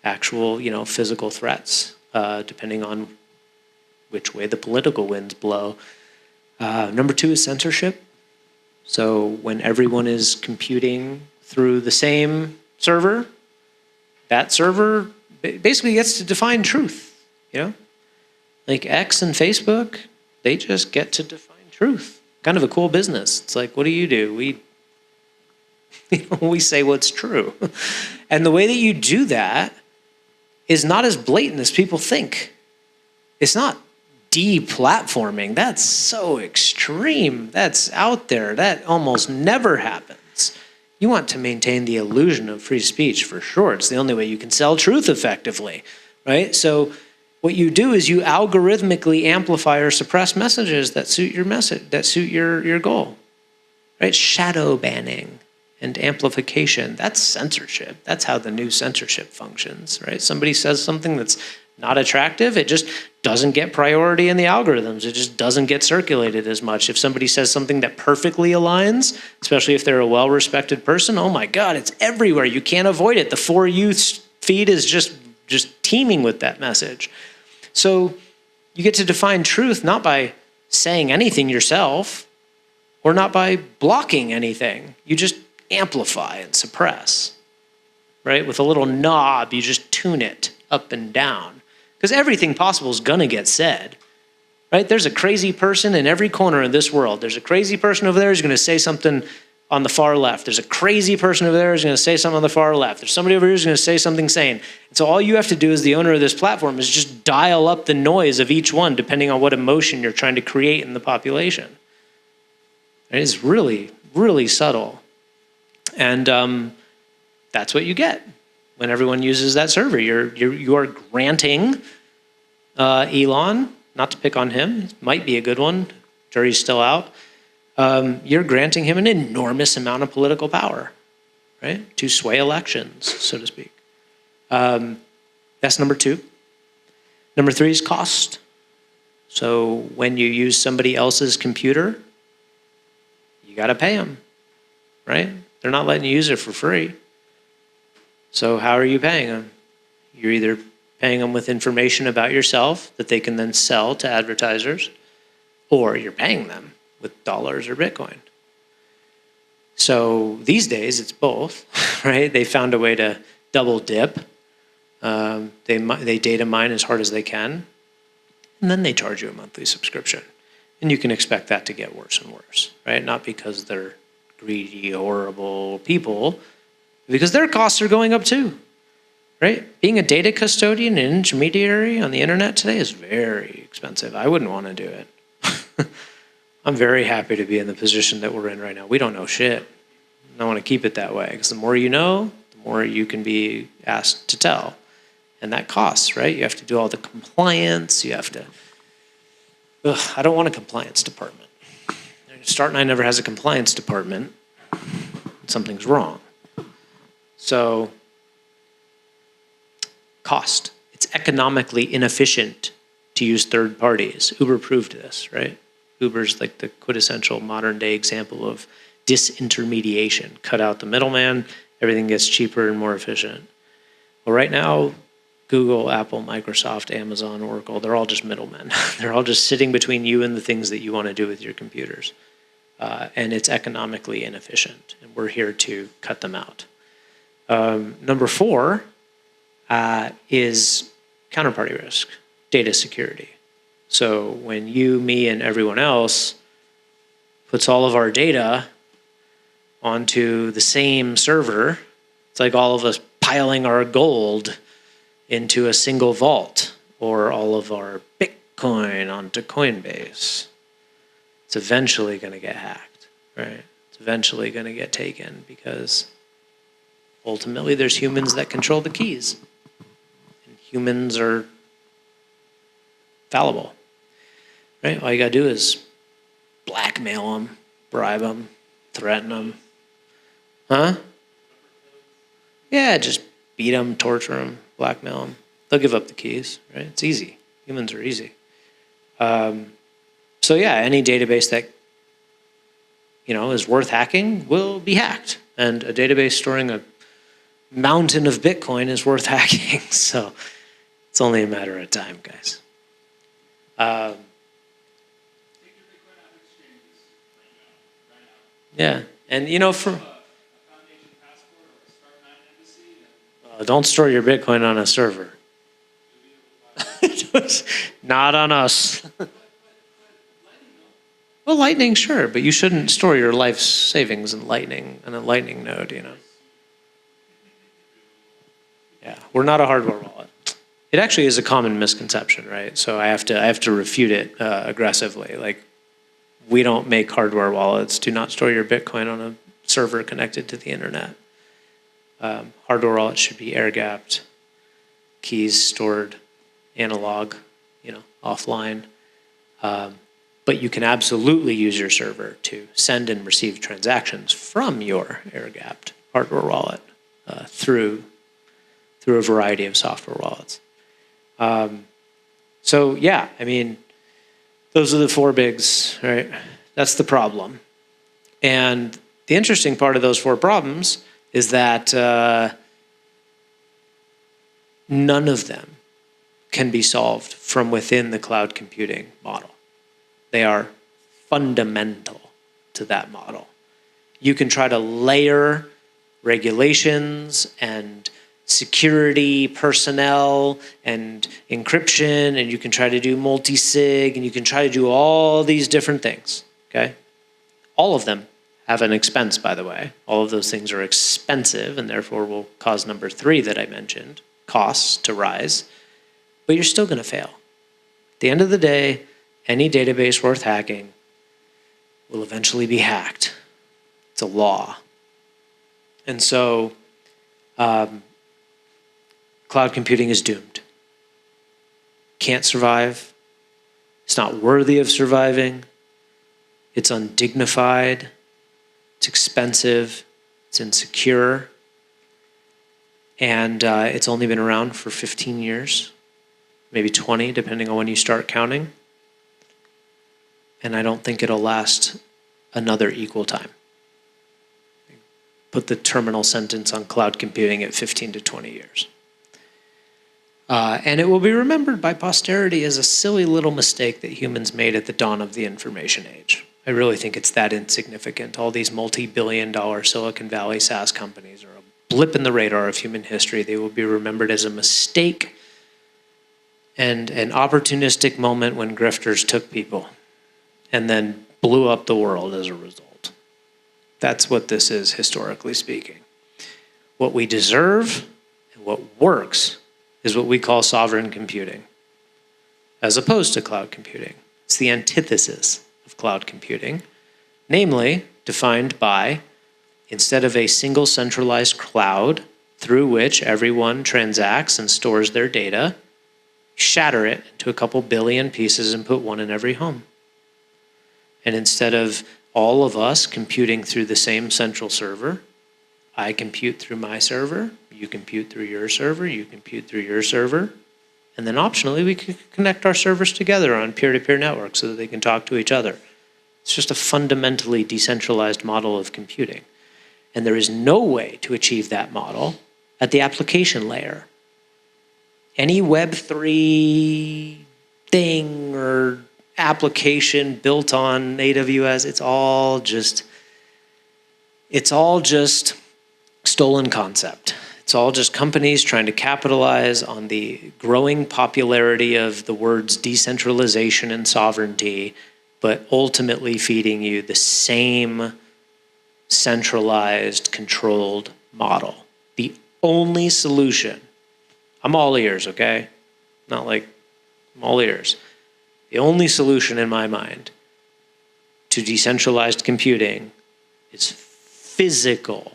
actual, physical threats, depending on which way the political winds blow. Number 2 is censorship. So when everyone is computing through the same server, that server basically gets to define truth, Like X and Facebook, they just get to define truth. Kind of a cool business. It's like, what do? We say what's true. And the way that you do that is not as blatant as people think. It's not deplatforming. That's so extreme. That's out there. That almost never happens. You want to maintain the illusion of free speech for sure. It's the only way you can sell truth effectively, right? So what you do is you algorithmically amplify or suppress messages that suit your message, that suit your goal, right? Shadow banning and amplification, that's censorship. That's how the new censorship functions, right? Somebody says something that's not attractive, it just doesn't get priority in the algorithms. It just doesn't get circulated as much. If somebody says something that perfectly aligns, especially if they're a well-respected person, oh my God, it's everywhere. You can't avoid it. The For You feed is just teeming with that message. So you get to define truth not by saying anything yourself or not by blocking anything. You just amplify and suppress, right? With a little knob, you just tune it up and down. Because everything possible is going to get said, right? There's a crazy person in every corner of this world. There's a crazy person over there who's going to say something on the far left. There's a crazy person over there who's going to say something on the far left. There's somebody over here who's going to say something sane. And so all you have to do as the owner of this platform is just dial up the noise of each one depending on what emotion you're trying to create in the population. It is really, really subtle. And that's what you get when everyone uses that server. You are granting Elon, not to pick on him, it might be a good one, jury's still out, you're granting him an enormous amount of political power, right? To sway elections, so to speak. That's number 2. Number 3 is cost. So when you use somebody else's computer, you got to pay them, right? They're not letting you use it for free. So how are you paying them? You're either paying them with information about yourself that they can then sell to advertisers, or you're paying them with dollars or Bitcoin. So these days it's both, right? They found a way to double dip. They data mine as hard as they can, and then they charge you a monthly subscription. And you can expect that to get worse and worse, right? Not because they're greedy, horrible people, because their costs are going up too, right? Being a data custodian and intermediary on the internet today is very expensive. I wouldn't want to do it. I'm very happy to be in the position that we're in right now. We don't know shit. I want to keep it that way because the more you know, the more you can be asked to tell. And that costs, right? You have to do all the compliance. You have to. I don't want a compliance department. Start9 never has a compliance department. Something's wrong. So, cost. It's economically inefficient to use third parties. Uber proved this, right? Uber's like the quintessential modern day example of disintermediation. Cut out the middleman, everything gets cheaper and more efficient. Well, right now, Google, Apple, Microsoft, Amazon, Oracle, they're all just middlemen. They're all just sitting between you and the things that you want to do with your computers. And it's economically inefficient, and we're here to cut them out. Number 4 is counterparty risk, data security. So when you, me, and everyone else puts all of our data onto the same server, it's like all of us piling our gold into a single vault, or all of our Bitcoin onto Coinbase. It's eventually going to get hacked, right? It's eventually going to get taken because ultimately there's humans that control the keys. And humans are fallible, right? All you got to do is blackmail them, bribe them, threaten them. Huh? Yeah, just beat them, torture them, blackmail them. They'll give up the keys, right? It's easy. Humans are easy. So yeah, any database that is worth hacking will be hacked, and a database storing a mountain of Bitcoin is worth hacking. So it's only a matter of time, guys. Yeah, and for don't store your Bitcoin on a server. Not on us. Well, Lightning, sure, but you shouldn't store your life savings in Lightning, on a Lightning node, Yeah, we're not a hardware wallet. It actually is a common misconception, right? So I have to refute it aggressively. Like, we don't make hardware wallets. Do not store your Bitcoin on a server connected to the internet. Hardware wallets should be air-gapped, keys stored analog, offline. But you can absolutely use your server to send and receive transactions from your air-gapped hardware wallet through a variety of software wallets. So yeah, those are the 4 bigs, right? That's the problem. And the interesting part of those 4 problems is that none of them can be solved from within the cloud computing model. They are fundamental to that model. You can try to layer regulations and security personnel and encryption, and you can try to do multi-sig, and you can try to do all these different things, okay? All of them have an expense, by the way. All of those things are expensive, and therefore will cause number 3 that I mentioned, costs, to rise. But you're still going to fail. At the end of the day, any database worth hacking will eventually be hacked. It's a law. And so cloud computing is doomed. Can't survive. It's not worthy of surviving. It's undignified. It's expensive. It's insecure. And it's only been around for 15 years, maybe 20, depending on when you start counting. And I don't think it'll last another equal time. Put the terminal sentence on cloud computing at 15 to 20 years. And it will be remembered by posterity as a silly little mistake that humans made at the dawn of the information age. I really think it's that insignificant. All these multi-billion-dollar Silicon Valley SaaS companies are a blip in the radar of human history. They will be remembered as a mistake and an opportunistic moment when grifters took people and then blew up the world as a result. That's what this is, historically speaking. What we deserve What works is what we call sovereign computing, as opposed to cloud computing. It's the antithesis of cloud computing, namely defined by, instead of a single centralized cloud through which everyone transacts and stores their data, shatter it into a couple billion pieces and put one in every home. And instead of all of us computing through the same central server, I compute through my server, you compute through your server, you compute through your server, and then optionally we can connect our servers together on peer-to-peer networks so that they can talk to each other. It's just a fundamentally decentralized model of computing. And there is no way to achieve that model at the application layer. Any Web3 thing or application built on AWS, it's all just stolen concept. It's all just companies trying to capitalize on the growing popularity of the words decentralization and sovereignty, but ultimately feeding you the same centralized, controlled model. The only solution, I'm all ears, okay? Not like I'm all ears. The only solution in my mind to decentralized computing is physical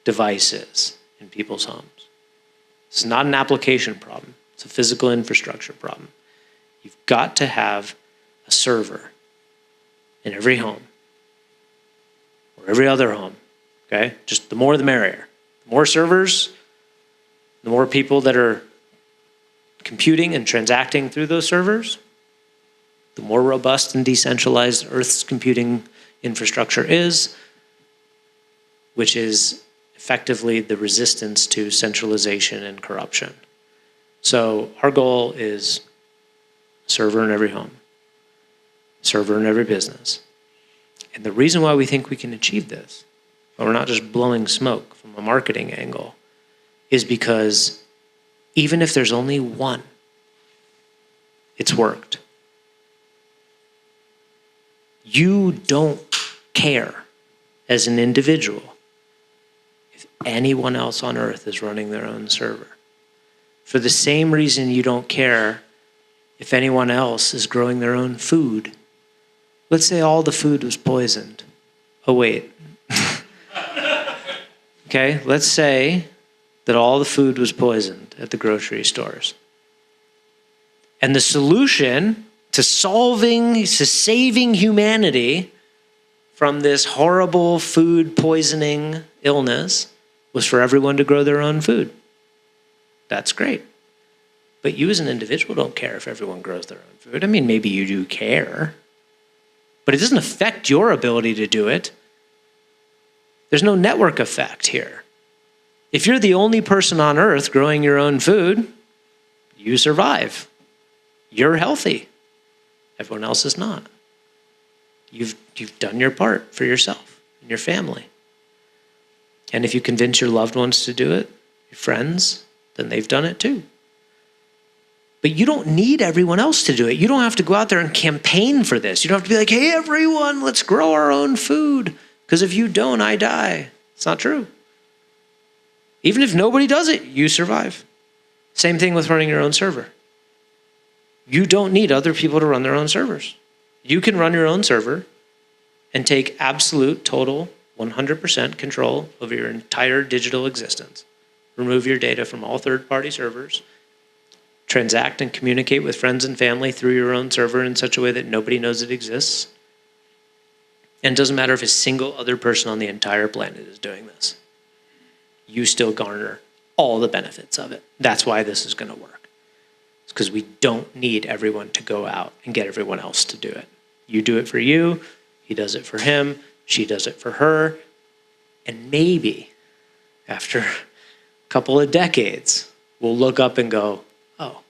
devices in people's homes. This is not an application problem. It's a physical infrastructure problem. You've got to have a server in every home or every other home, okay? Just the more the merrier. The more servers, the more people that are computing and transacting through those servers, the more robust and decentralized Earth's computing infrastructure is, which is effectively the resistance to centralization and corruption. So our goal is a server in every home, a server in every business. And the reason why we think we can achieve this, but we're not just blowing smoke from a marketing angle, is because even if there's only one, it's worked. You don't care as an individual if anyone else on Earth is running their own server. For the same reason you don't care if anyone else is growing their own food. Let's say all the food was poisoned. Oh, wait. Okay, let's say that all the food was poisoned at the grocery stores. And the solution to saving humanity from this horrible food poisoning illness was for everyone to grow their own food. That's great. But you as an individual don't care if everyone grows their own food. I mean, maybe you do care, but it doesn't affect your ability to do it. There's no network effect here. If you're the only person on Earth growing your own food, you survive. You're healthy. Everyone else is not. You've done your part for yourself and your family. And if you convince your loved ones to do it, your friends, then they've done it too. But you don't need everyone else to do it. You don't have to go out there and campaign for this. You don't have to be like, hey, everyone, let's grow our own food. Because if you don't, I die. It's not true. Even if nobody does it, you survive. Same thing with running your own server. You don't need other people to run their own servers. You can run your own server and take absolute, total, 100% control over your entire digital existence. Remove your data from all third-party servers. Transact and communicate with friends and family through your own server in such a way that nobody knows it exists. And it doesn't matter if a single other person on the entire planet is doing this. You still garner all the benefits of it. That's why this is going to work. It's because we don't need everyone to go out and get everyone else to do it. You do it for you, he does it for him, she does it for her, and maybe after a couple of decades, we'll look up and go, oh,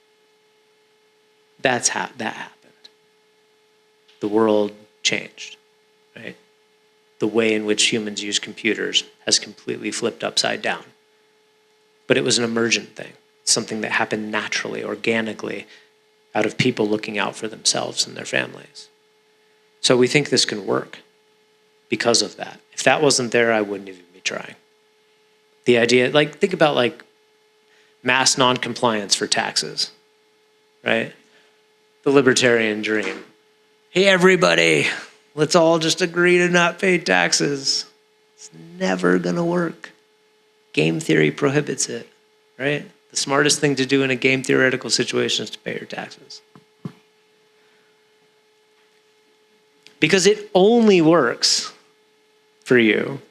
that happened. The world changed, right? The way in which humans use computers has completely flipped upside down. But it was an emergent thing, something that happened naturally, organically, out of people looking out for themselves and their families. So we think this can work because of that. If that wasn't there, I wouldn't even be trying. The idea, like, think about like mass noncompliance for taxes, right? The libertarian dream. Hey, everybody, let's all just agree to not pay taxes. It's never going to work. Game theory prohibits it, right? The smartest thing to do in a game theoretical situation is to pay your taxes. Because it only works for you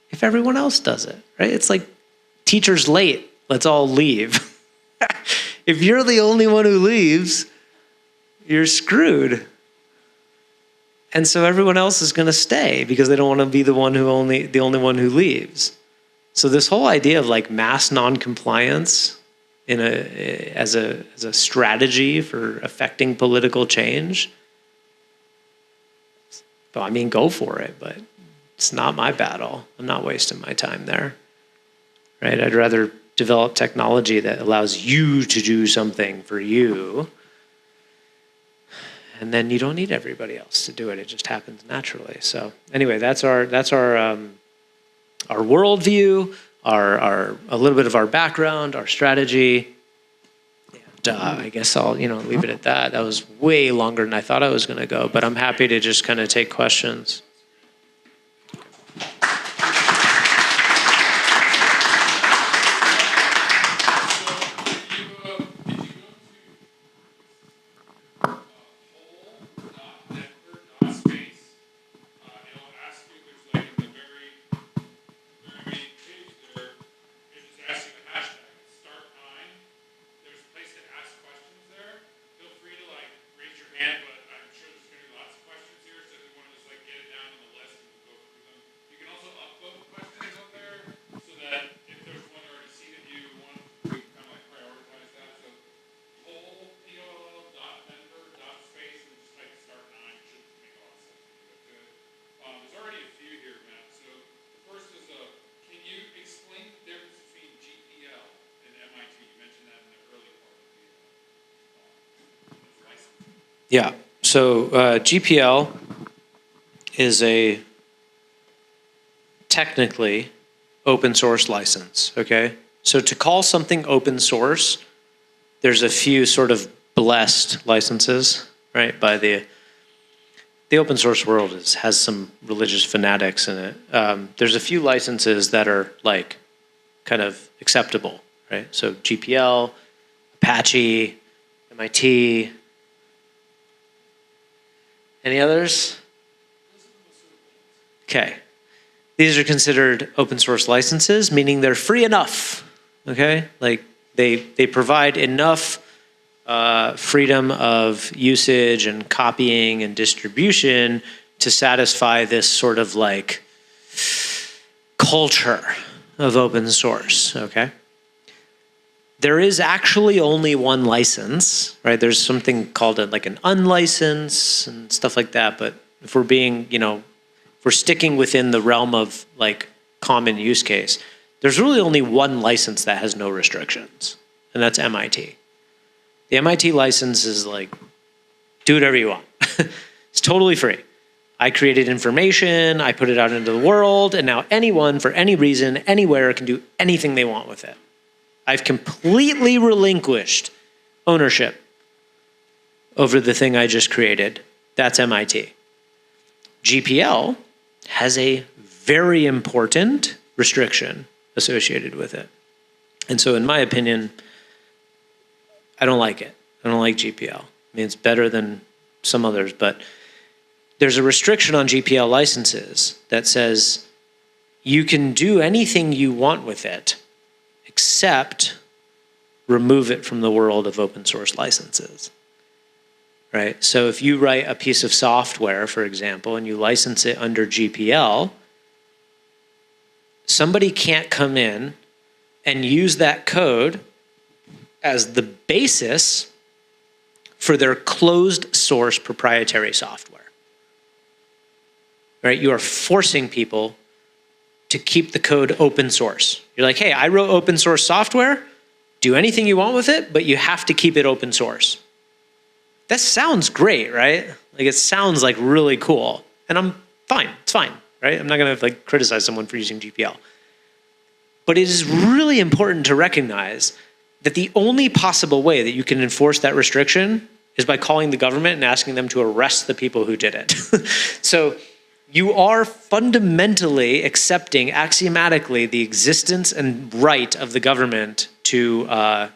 if everyone else does it, right? It's like teacher's late, let's all leave. If you're the only one who leaves, you're screwed. And so everyone else is going to stay because they don't want to be the only one who leaves. So this whole idea of like mass noncompliance as a strategy for affecting political change, well, I mean, go for it, but it's not my battle. I'm not wasting my time there, right? I'd rather develop technology that allows you to do something for you, and then you don't need everybody else to do it. It just happens naturally. So anyway, that's our worldview, a little bit of our background, our strategy. And I guess I'll leave it at that. That was way longer than I thought I was going to go, but I'm happy to just kind of take questions. Yeah, so GPL is a technically open source license, okay? So to call something open source, there's a few sort of blessed licenses, right? By the open source world has some religious fanatics in it. There's a few licenses that are like kind of acceptable, right? So GPL, Apache, MIT. Any others? Okay. These are considered open source licenses, meaning they're free enough, okay? Like they provide enough freedom of usage and copying and distribution to satisfy this sort of like culture of open source, okay? There is actually only one license, right? There's something called like an unlicensed and stuff like that. But if we're being, if we're sticking within the realm of like common use case, there's really only one license that has no restrictions, and that's MIT. The MIT license is like, do whatever you want. It's totally free. I created information, I put it out into the world, and now anyone, for any reason, anywhere, can do anything they want with it. I've completely relinquished ownership over the thing I just created. That's MIT. GPL has a very important restriction associated with it. And so in my opinion, I don't like it. I don't like GPL. I mean, it's better than some others, but there's a restriction on GPL licenses that says you can do anything you want with it, except remove it from the world of open source licenses, right? So if you write a piece of software, for example, and you license it under GPL, somebody can't come in and use that code as the basis for their closed source proprietary software, right? You are forcing people to keep the code open source. You're like, hey, I wrote open source software, do anything you want with it, but you have to keep it open source. That sounds great, right? Like it sounds like really cool. And I'm fine, it's fine, right? I'm not gonna like criticize someone for using GPL. But it is really important to recognize that the only possible way that you can enforce that restriction is by calling the government and asking them to arrest the people who did it. So you are fundamentally accepting axiomatically the existence and right of the government to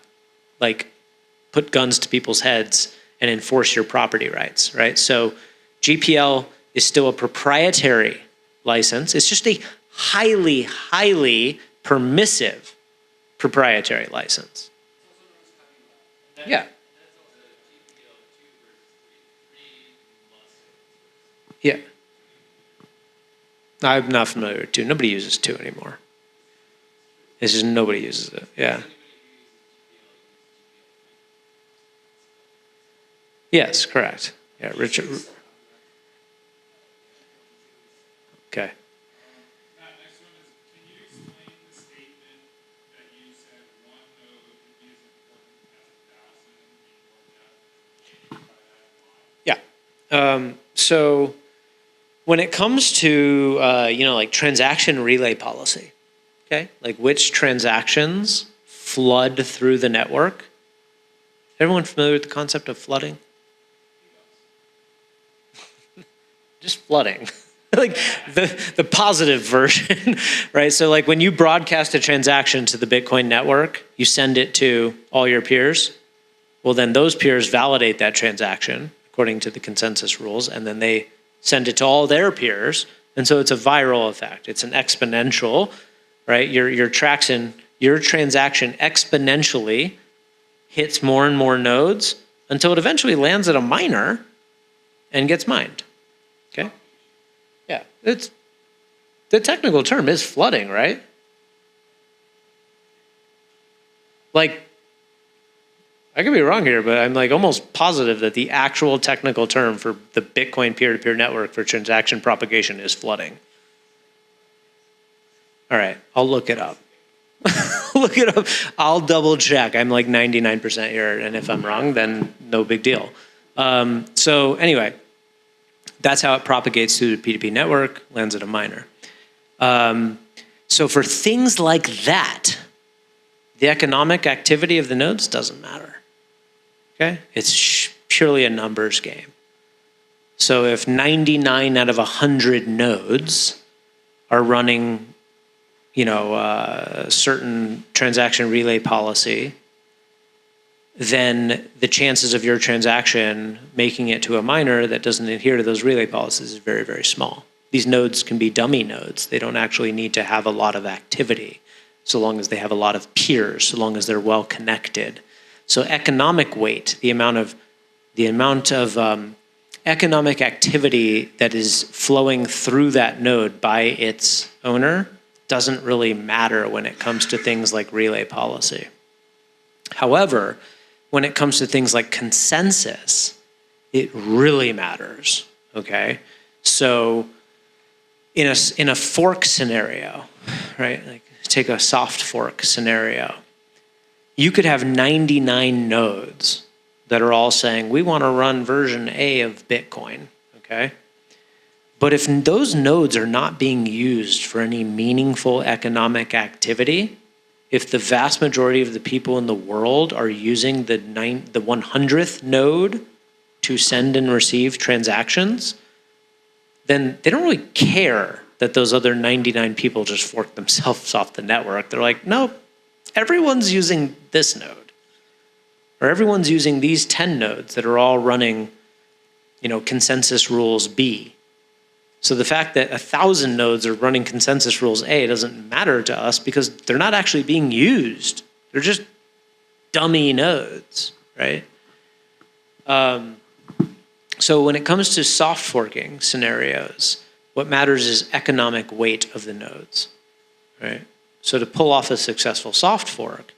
put guns to people's heads and enforce your property rights, right? So GPL is still a proprietary license. It's just a highly, highly permissive proprietary license. Yeah. Yeah. I'm not familiar with 2. Nobody uses 2 anymore. It's just nobody uses it. Yeah. Yes, correct. Yeah, Richard. Okay. Matt, next one is, can you explain the statement that you said one node could be as important as 1,000 in your death? Yeah. So when it comes to, like transaction relay policy, okay, like which transactions flood through the network. Everyone familiar with the concept of flooding? Just flooding. Like the positive version, right? So like when you broadcast a transaction to the Bitcoin network, you send it to all your peers. Well, then those peers validate that transaction according to the consensus rules, and then they send it to all their peers. And so it's a viral effect. It's an exponential, right? Your transaction exponentially hits more and more nodes until it eventually lands at a miner and gets mined. Okay? Yeah, it's the technical term is flooding, right? Like, I could be wrong here, but I'm like almost positive that the actual technical term for the Bitcoin peer-to-peer network for transaction propagation is flooding. All right, I'll look it up. Look it up. I'll double check. I'm like 99% here, and if I'm wrong, then no big deal. So anyway, that's how it propagates through the P2P network, lands at a miner. So for things like that, the economic activity of the nodes doesn't matter. Okay? It's purely a numbers game. So if 99 out of 100 nodes are running, a certain transaction relay policy, then the chances of your transaction making it to a miner that doesn't adhere to those relay policies is very, very small. These nodes can be dummy nodes. They don't actually need to have a lot of activity, so long as they have a lot of peers, so long as they're well connected. So economic weight, the amount of economic activity that is flowing through that node by its owner doesn't really matter when it comes to things like relay policy. However, when it comes to things like consensus, it really matters, okay? So in a fork scenario, right? Like take a soft fork scenario. You could have 99 nodes that are all saying, we want to run version A of Bitcoin, okay? But if those nodes are not being used for any meaningful economic activity, if the vast majority of the people in the world are using the 100th node to send and receive transactions, then they don't really care that those other 99 people just forked themselves off the network. They're like, no, everyone's using this node, or everyone's using these 10 nodes that are all running, consensus rules B. So the fact that 1,000 nodes are running consensus rules A doesn't matter to us because they're not actually being used. They're just dummy nodes, right? So when it comes to soft forking scenarios, what matters is economic weight of the nodes, right? So to pull off a successful soft fork,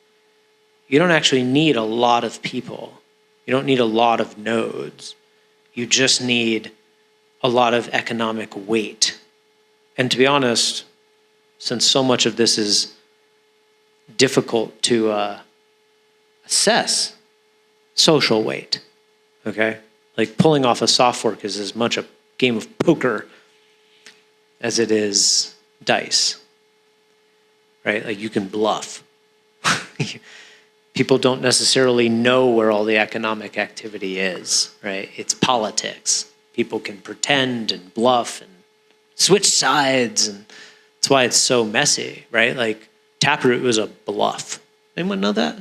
you don't actually need a lot of people. You don't need a lot of nodes. You just need a lot of economic weight. And to be honest, since so much of this is difficult to assess, social weight, okay? Like pulling off a soft fork is as much a game of poker as it is dice, right? Like you can bluff. people don't necessarily know where all the economic activity is, right? It's politics. People can pretend and bluff and switch sides, and that's why it's so messy, right? Like Taproot was a bluff. Anyone know that?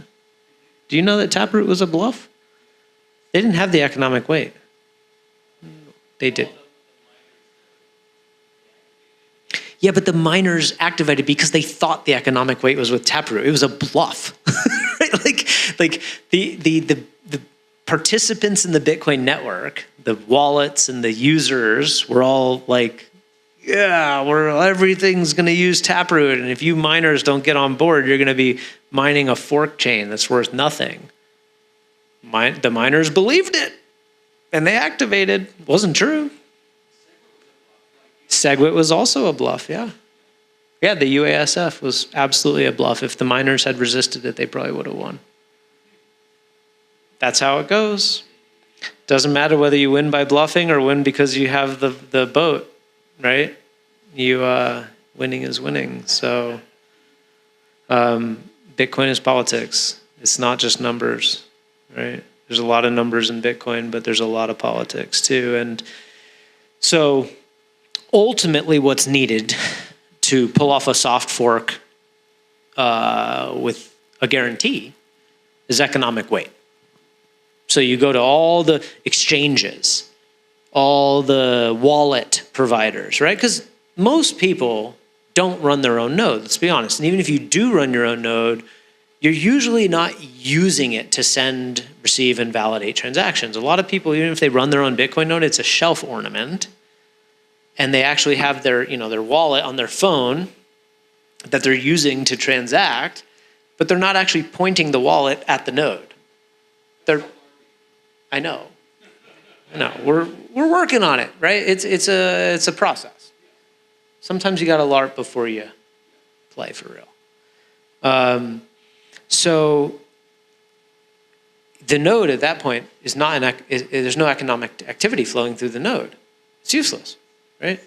Do you know that Taproot was a bluff? They didn't have the economic weight. They did. Yeah, but the miners activated because they thought the economic weight was with Taproot. It was a bluff. Right? Like the participants in the Bitcoin network, the wallets and the users were all like, yeah, everything's going to use Taproot, and if you miners don't get on board, you're going to be mining a fork chain that's worth nothing. The miners believed it, and they activated. Wasn't true. SegWit was also a bluff, yeah. Yeah, the UASF was absolutely a bluff. If the miners had resisted it, they probably would have won. That's how it goes. Doesn't matter whether you win by bluffing or win because you have the boat, right? Winning is winning. So Bitcoin is politics. It's not just numbers, right? There's a lot of numbers in Bitcoin, but there's a lot of politics too. And so ultimately what's needed to pull off a soft fork with a guarantee is economic weight. So you go to all the exchanges, all the wallet providers, right? Because most people don't run their own node, let's be honest. And even if you do run your own node, you're usually not using it to send, receive, and validate transactions. A lot of people, even if they run their own Bitcoin node, it's a shelf ornament. And they actually have their wallet on their phone that they're using to transact, but they're not actually pointing the wallet at the node. I know. We're working on it, right? It's a process. Sometimes you got to LARP before you play for real. So the node at that point is there's no economic activity flowing through the node. It's useless, right?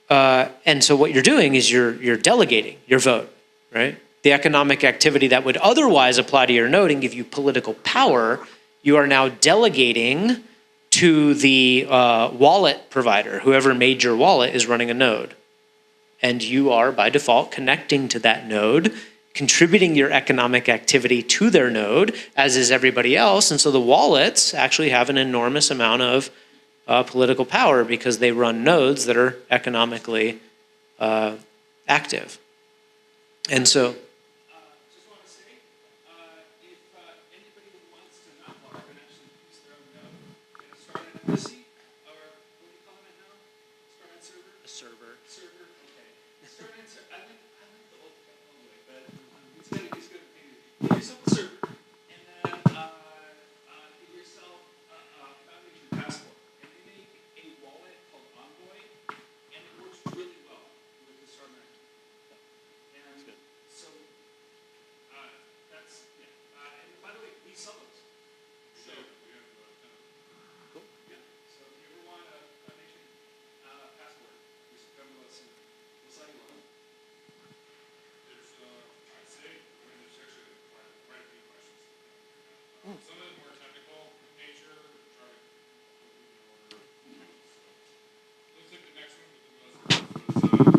And so what you're doing is you're delegating your vote, right? The economic activity that would otherwise apply to your node and give you political power, you are now delegating to the wallet provider. Whoever made your wallet is running a node. And you are, by default, connecting to that node, contributing your economic activity to their node, as is everybody else. And so the wallets actually have an enormous amount of political power because they run nodes that are economically active. And so Just want to say, if anybody who wants to not LARP and actually use their own node, start an embassy, or what do you call it now? Start a server? a server. Server, okay. Start an server. I like the old way, but it's good. Give yourself a server, and then give yourself a foundation passport. And they make a wallet called Envoy, and it works really well with the Start9. And so that's, yeah. And by the way, we sell those. So, cool. Yeah. So if you ever want a foundation passport, just come to us and we'll sell you one. I'd say, there's actually quite a few questions. Some of them more technical in nature. Looks like the next one with the most was,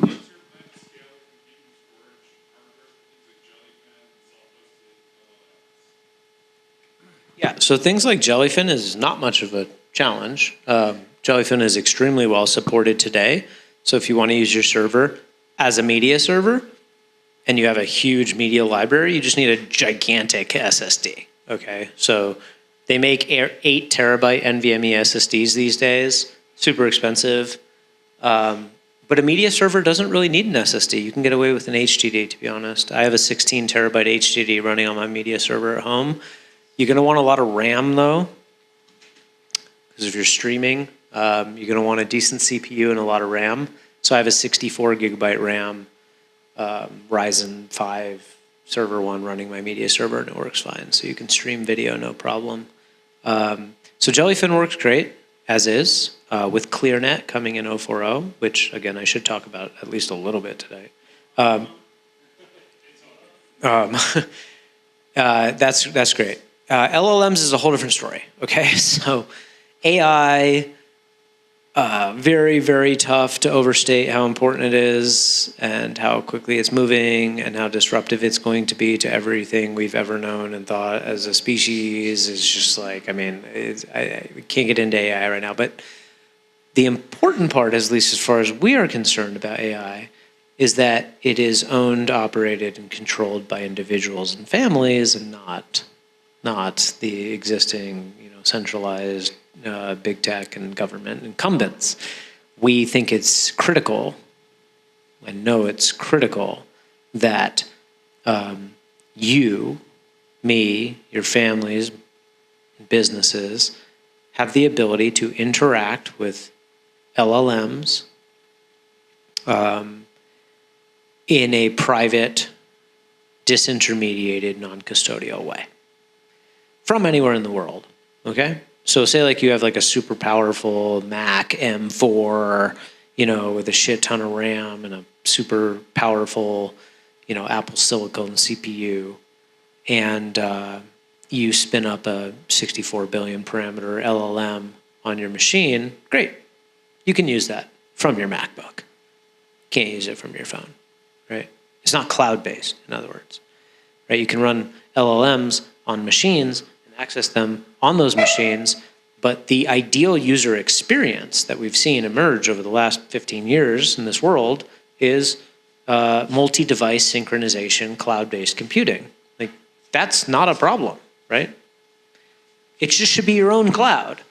what's your plan to scale compute and storage hardware for things like Jellyfin and self-hosted LLMs? Yeah, so things like Jellyfin is not much of a challenge. Jellyfin is extremely well supported today. So if you want to use your server as a media server and you have a huge media library, you just need a gigantic SSD, okay? So they make 8 terabyte NVMe SSDs these days, super expensive. But a media server doesn't really need an SSD. You can get away with an HDD, to be honest. I have a 16 terabyte HDD running on my media server at home. You're going to want a lot of RAM, though, because if you're streaming, you're going to want a decent CPU and a lot of RAM. So I have a 64 gigabyte RAM Ryzen 5 server one running my media server, and it works fine. So you can stream video, no problem. So Jellyfin works great, as is, with ClearNet coming in 040, which, again, I should talk about at least a little bit today. That's great. LLMs is a whole different story. Okay, so AI, very, very tough to overstate how important it is and how quickly it's moving and how disruptive it's going to be to everything we've ever known and thought as a species. Is just like, I mean, we can't get into AI right now, but the important part, at least as far as we are concerned about AI, is that it is owned, operated, and controlled by individuals and families, and not the existing, centralized big tech and government incumbents. We think it's critical, and know it's critical, that you, me, your families, businesses have the ability to interact with LLMs in a private, disintermediated, non-custodial way from anywhere in the world, okay? So say like you have like a super powerful Mac M4, with a shit ton of RAM and a super powerful, Apple Silicon CPU, and you spin up a 64 billion parameter LLM on your machine, great. You can use that from your MacBook. Can't use it from your phone, right? It's not cloud-based, in other words, right? You can run LLMs on machines and access them on those machines, but the ideal user experience that we've seen emerge over the last 15 years in this world is multi-device synchronization, cloud-based computing. Like, that's not a problem, right? It just should be your own cloud.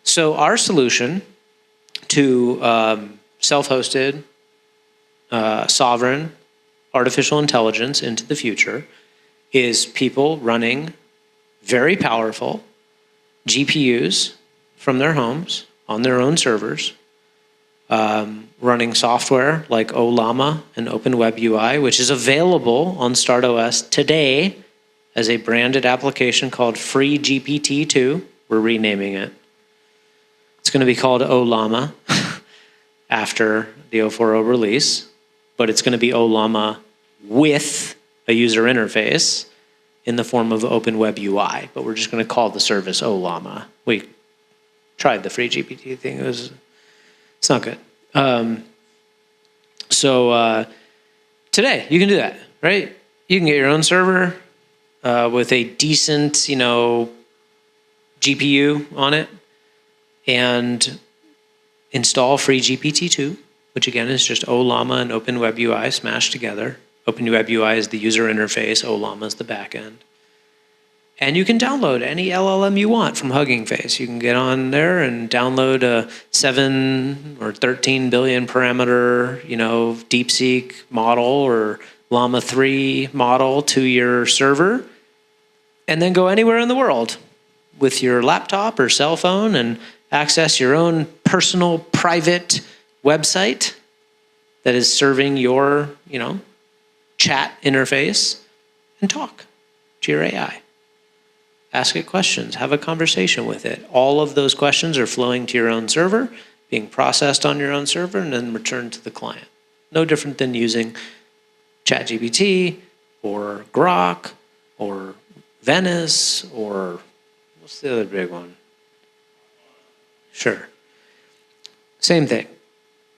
So our solution to self-hosted, sovereign artificial intelligence into the future is people running very powerful GPUs from their homes on their own servers, running software like Ollama and OpenWebUI, which is available on StartOS today as a branded application called Free GPT-2. We're renaming it. It's going to be called Ollama after the 0.40 release, but it's going to be Ollama with a user interface in the form of OpenWebUI, but we're just going to call the service Ollama. We tried the free GPT thing. It's not good. So today, you can do that, right? You can get your own server with a decent, GPU on it and install free GPT-2, which again is just Ollama and OpenWebUI smashed together. OpenWebUI is the user interface, Ollama is the backend. And you can download any LLM you want from Hugging Face. You can get on there and download a 7 or 13 billion parameter, DeepSeek model or Llama 3 model to your server, and then go anywhere in the world with your laptop or cell phone and access your own personal private website that is serving your, chat interface and talk to your AI. Ask it questions, have a conversation with it. All of those questions are flowing to your own server, being processed on your own server, and then returned to the client. No different than using ChatGPT or Grok or Venice or what's the other big one? Sure. Same thing.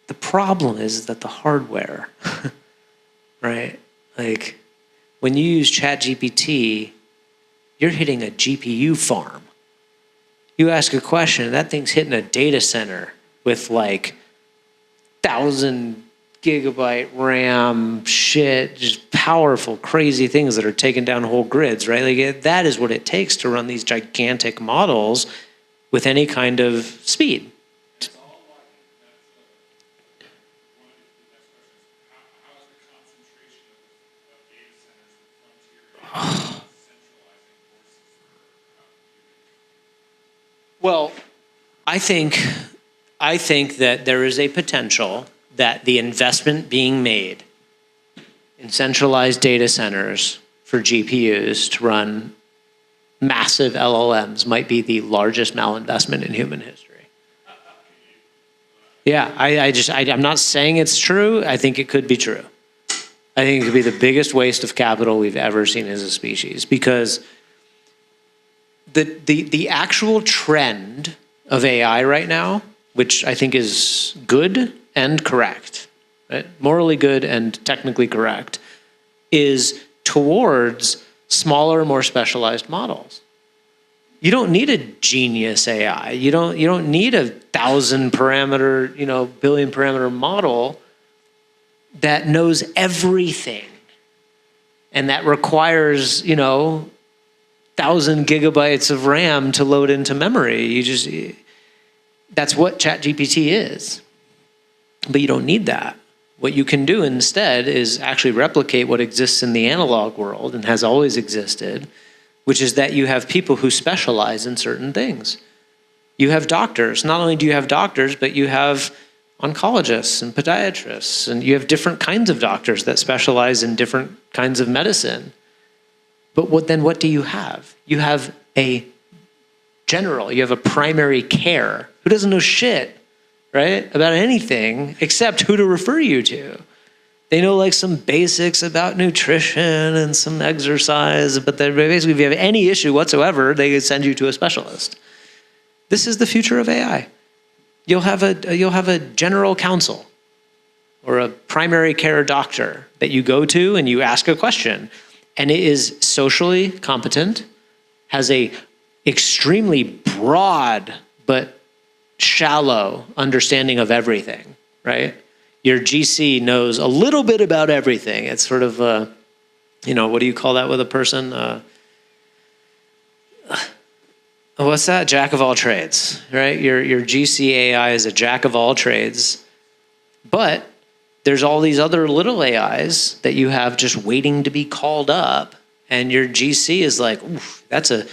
The problem is that the hardware, right? Like when you use ChatGPT, you're hitting a GPU farm. You ask a question, that thing's hitting a data center with like 1,000 gigabyte RAM shit, just powerful, crazy things that are taking down whole grids, right? Like that is what it takes to run these gigantic models with any kind of speed. Well, I think that there is a potential that the investment being made in centralized data centers for GPUs to run massive LLMs might be the largest malinvestment in human history. Yeah, I'm not saying it's true. I think it could be true. I think it could be the biggest waste of capital we've ever seen as a species, because the actual trend of AI right now, which I think is good and correct, right? Morally good and technically correct, is towards smaller, more specialized models. You don't need a genius AI. You don't need a 1,000 parameter, billion parameter model that knows everything and that requires, 1,000 gigabytes of RAM to load into memory. That's what ChatGPT is. But you don't need that. What you can do instead is actually replicate what exists in the analog world and has always existed, which is that you have people who specialize in certain things. You have doctors. Not only do you have doctors, but you have oncologists and podiatrists, and you have different kinds of doctors that specialize in different kinds of medicine. But what do you have? You have a general, you have a primary care who doesn't know shit, right, about anything except who to refer you to. They know like some basics about nutrition and some exercise, but then basically if you have any issue whatsoever, they can send you to a specialist. This is the future of AI. You'll have a general counsel or a primary care doctor that you go to and you ask a question, and it is socially competent, has a extremely broad but shallow understanding of everything, right? Your GC knows a little bit about everything. It's sort of, what do you call that with a person? What's that? Jack of all trades, right? Your GC AI is a jack of all trades, but there's all these other little AIs that you have just waiting to be called up, and your GC is like, oof, that's a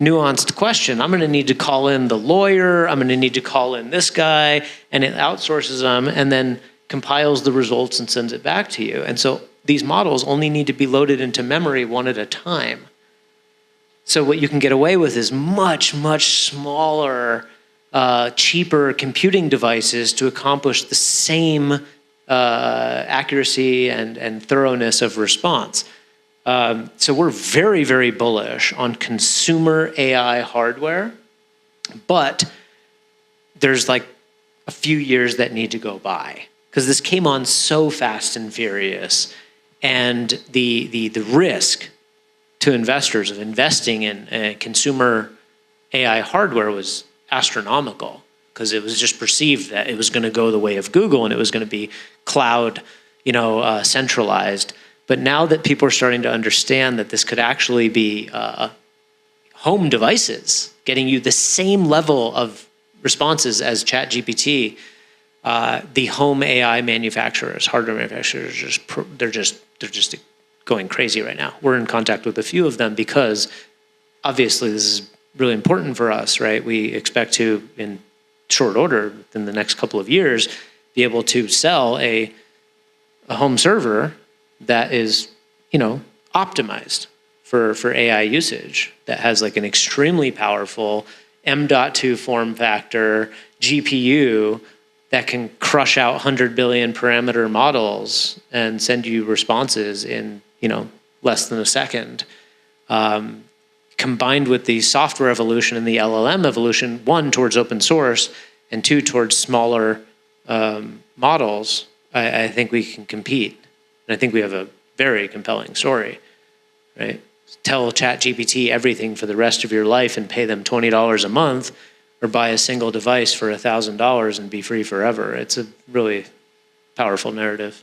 nuanced question. I'm going to need to call in the lawyer. I'm going to need to call in this guy, and it outsources them and then compiles the results and sends it back to you. And so these models only need to be loaded into memory one at a time. So what you can get away with is much, much smaller, cheaper computing devices to accomplish the same accuracy and thoroughness of response. So we're very, very bullish on consumer AI hardware, but there's like a few years that need to go by because this came on so fast and furious, and the risk to investors of investing in consumer AI hardware was astronomical because it was just perceived that it was going to go the way of Google and it was going to be cloud, centralized. But now that people are starting to understand that this could actually be home devices, getting you the same level of responses as ChatGPT, the home AI manufacturers, hardware manufacturers, they're just going crazy right now. We're in contact with a few of them because obviously this is really important for us, right? We expect to, in short order, within the next couple of years, be able to sell a home server that is, optimized for AI usage, that has like an extremely powerful M.2 form factor GPU that can crush out 100 billion parameter models and send you responses in, less than a second. Combined with the software evolution and the LLM evolution, one, towards open source, and two, towards smaller models, I think we can compete. And I think we have a very compelling story, right? Tell ChatGPT everything for the rest of your life and pay them $20 a month, or buy a single device for $1,000 and be free forever. It's a really powerful narrative.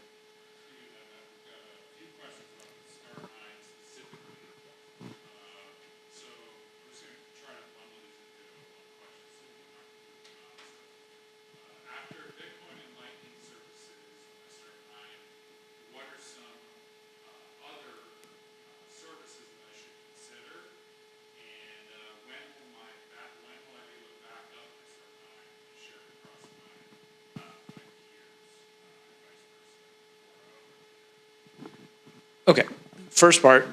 Okay, first part,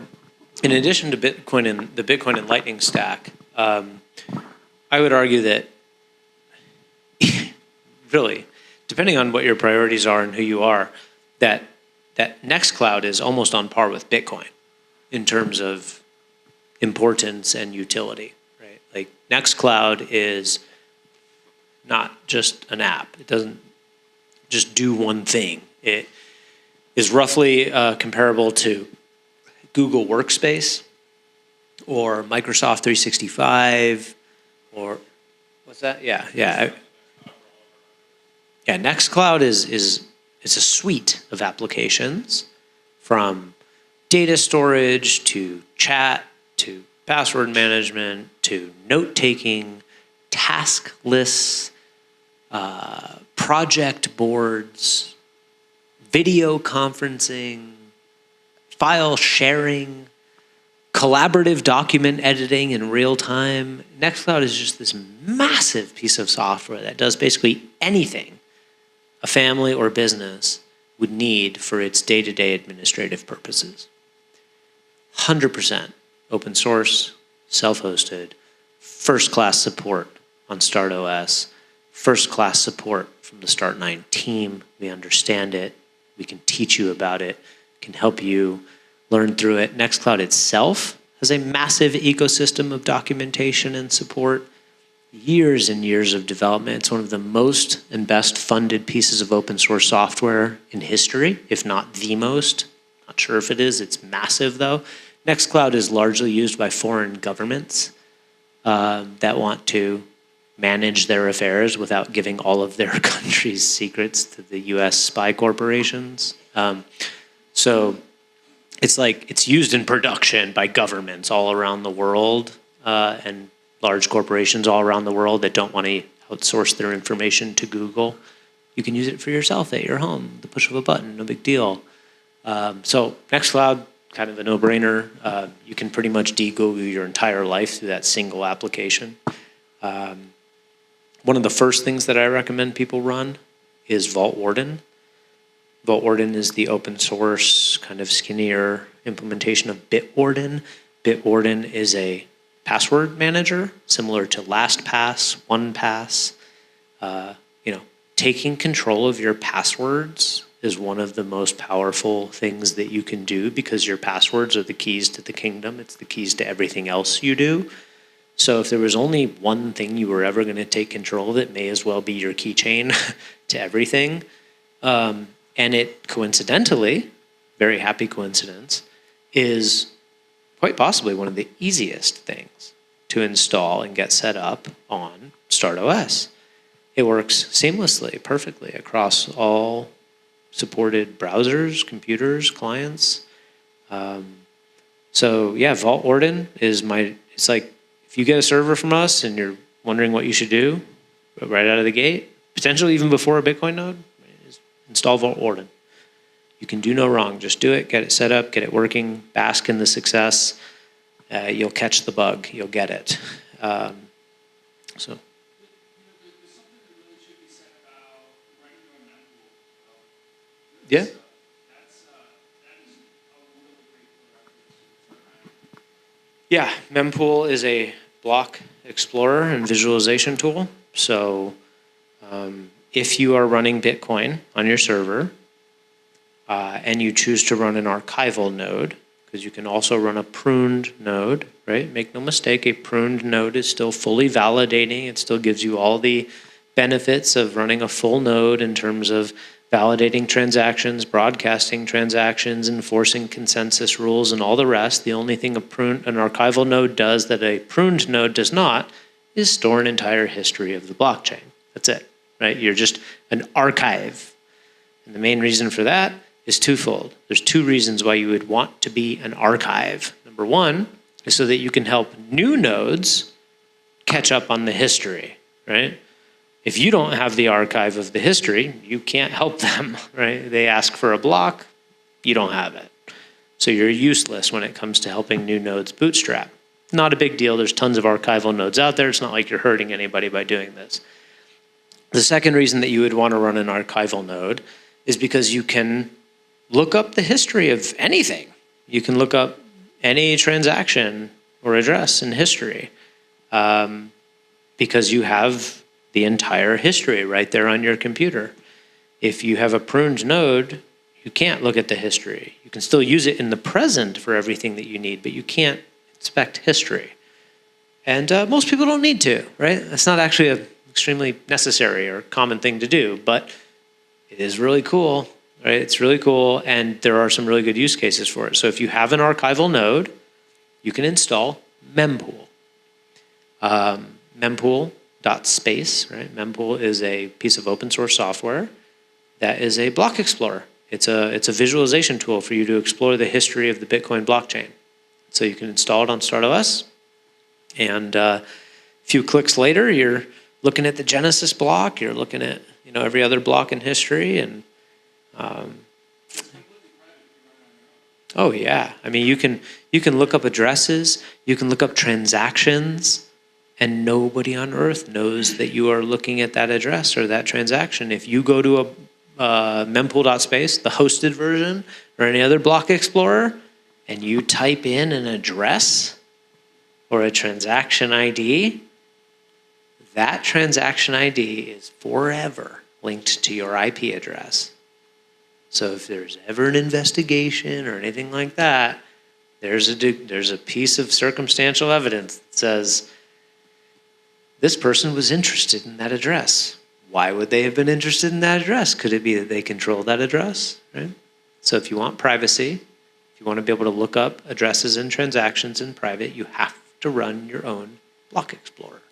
in addition to Bitcoin and the Bitcoin and Lightning stack, I would argue that really, depending on what your priorities are and who you are, that that Nextcloud is almost on par with Bitcoin in terms of importance and utility, right? Like Nextcloud is not just an app. It doesn't just do one thing. It is roughly comparable to Google Workspace or Microsoft 365 or what's that? Yeah. Yeah, Nextcloud is it's a suite of applications from data storage to chat to password management to note-taking, task lists, project boards, video conferencing, file sharing, collaborative document editing in real time. Nextcloud is just this massive piece of software that does basically anything a family or business would need for its day-to-day administrative purposes. 100% open source, self-hosted, first-class support on StartOS, first-class support from the Start9 team. We understand it. We can teach you about it, can help you learn through it. Nextcloud itself has a massive ecosystem of documentation and support. Years and years of development. It's one of the most and best funded pieces of open source software in history, if not the most. Not sure if it is. It's massive, though. Nextcloud is largely used by foreign governments that want to manage their affairs without giving all of their country's secrets to the US spy corporations. So it's used in production by governments all around the world and large corporations all around the world that don't want to outsource their information to Google. You can use it for yourself at your home, the push of a button, no big deal. So Nextcloud, kind of a no-brainer. You can pretty much de-Google your entire life through that single application. One of the first things that I recommend people run is Vault Warden. Vault Warden is the open source, kind of skinnier implementation of Bitwarden. Bitwarden is a password manager, similar to LastPass, OnePass. Taking control of your passwords is one of the most powerful things that you can do because your passwords are the keys to the kingdom. It's the keys to everything else you do. So if there was only one thing you were ever going to take control of, it may as well be your keychain to everything. And it coincidentally, very happy coincidence, is quite possibly one of the easiest things to install and get set up on StartOS. It works seamlessly, perfectly across all supported browsers, computers, clients. So yeah, Vault Warden is it's like if you get a server from us and you're wondering what you should do right out of the gate, potentially even before a Bitcoin node, install Vault Warden. You can do no wrong. Just do it, get it set up, get it working, bask in the success. You'll catch the bug. You'll get it. There's something that really should be said about writing your own mempool. Yeah. That is a really great prerequisite. Yeah, Mempool is a block explorer and visualization tool. So if you are running Bitcoin on your server and you choose to run an archival node, because you can also run a pruned node, right? Make no mistake, a pruned node is still fully validating. It still gives you all the benefits of running a full node in terms of validating transactions, broadcasting transactions, enforcing consensus rules, and all the rest. The only thing an archival node does that a pruned node does not is store an entire history of the blockchain. That's it, right? You're just an archive. And the main reason for that is twofold. There's two reasons why you would want to be an archive. Number one is so that you can help new nodes catch up on the history, right? If you don't have the archive of the history, you can't help them, right? They ask for a block, you don't have it. So you're useless when it comes to helping new nodes bootstrap. Not a big deal. There's tons of archival nodes out there. It's not like you're hurting anybody by doing this. The second reason that you would want to run an archival node is because you can look up the history of anything. You can look up any transaction or address in history because you have the entire history right there on your computer. If you have a pruned node, You can't look at the history. You can still use it in the present for everything that you need, but you can't inspect history. And most people don't need to, right? That's not actually an extremely necessary or common thing to do, but it is really cool, right? It's really cool, and there are some really good use cases for it. So if you have an archival node, you can install mempool. Mempool.space, right? Mempool is a piece of open source software that is a block explorer. It's a visualization tool for you to explore the history of the Bitcoin blockchain. So you can install it on StartOS, and a few clicks later, you're looking at the Genesis block. You're looking at every other block in history, and oh yeah, I mean you can look up addresses, you can look up transactions, and nobody on earth knows that you are looking at that address or that transaction. If you go to a mempool.space, the hosted version, or any other block explorer, and you type in an address or a transaction ID, that transaction ID is forever linked to your IP address. So if there's ever an investigation or anything like that, there's a piece of circumstantial evidence that says this person was interested in that address. Why would they have been interested in that address? Could it be that they control that address, right? So if you want privacy, if you want to be able to look up addresses and transactions in private, you have to run your own block explorer,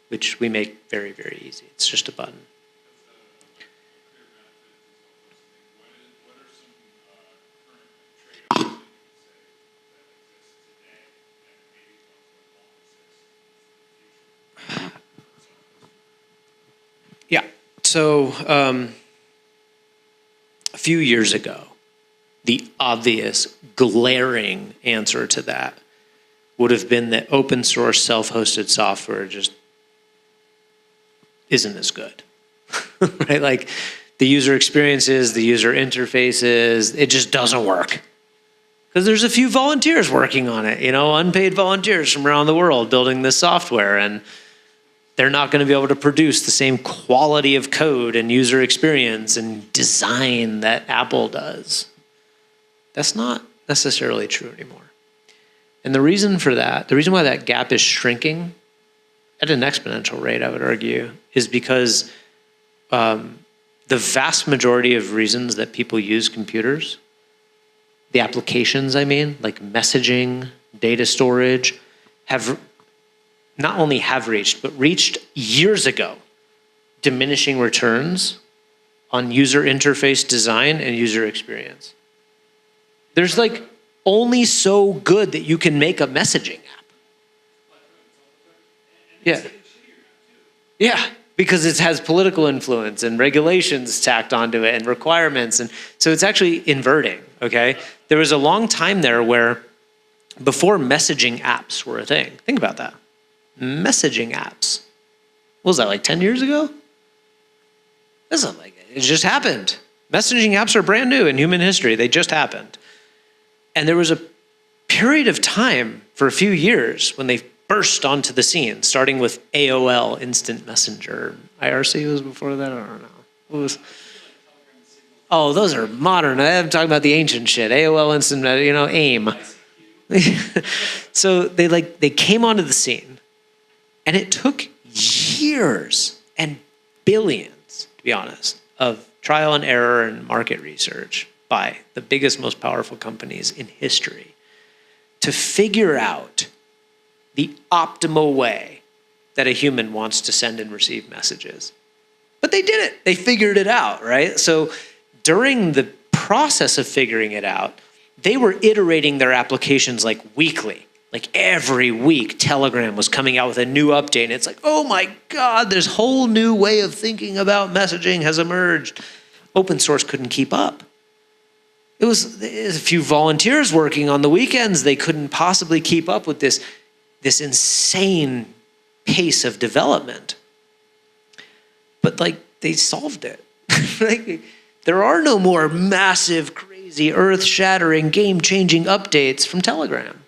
which we make very, very easy. It's just a button. Yeah. So a few years ago, the obvious, glaring answer to that would have been that open source self-hosted software just isn't as good, right? Like the user experiences, the user interfaces, it just doesn't work. Because there's a few volunteers working on it, unpaid volunteers from around the world building this software, and they're not going to be able to produce the same quality of code and user experience and design that Apple does. That's not necessarily true anymore. And the reason for that, the reason why that gap is shrinking at an exponential rate, I would argue, is because the vast majority of reasons that people use computers, the applications, like messaging, data storage, have not only reached years ago diminishing returns on user interface design and user experience. There's only so good that you can make a messaging app. Yeah. Yeah, because it has political influence and regulations tacked onto it and requirements. And so it's actually inverting, okay? There was a long time there where before messaging apps were a thing, think about that. Messaging apps. What was that, 10 years ago? It just happened. Messaging apps are brand new in human history. They just happened. And there was a period of time for a few years when they burst onto the scene, starting with AOL Instant Messenger. IRC was before that? I don't know. What was? Oh, those are modern. I'm talking about the ancient shit. AOL Instant, AIM. So they came onto the scene, and it took years and billions, to be honest, of trial and error and market research by the biggest, most powerful companies in history to figure out the optimal way that a human wants to send and receive messages. But they did it. They figured it out, right? So during the process of figuring it out, they were iterating their applications weekly. Every week, Telegram was coming out with a new update. And it's oh my God, this whole new way of thinking about messaging has emerged. Open source couldn't keep up. It was a few volunteers working on the weekends. They couldn't possibly keep up with this insane pace of development. But they solved it. There are no more massive, crazy, earth-shattering, game-changing updates from Telegram.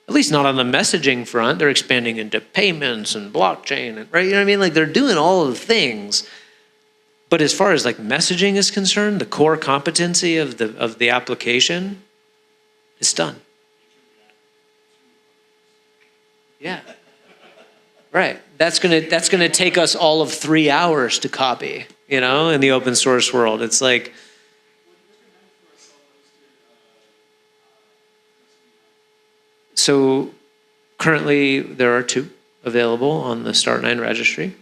At least not on the messaging front. They're expanding into payments and blockchain, right? You know what I mean? They're doing all of the things. But as far as like messaging is concerned, the core competency of the application is done. Yeah. Right. That's gonna take us all of 3 hours to copy, you know, in the open source world. It's like, so currently there are 2 available on the Start9 registry.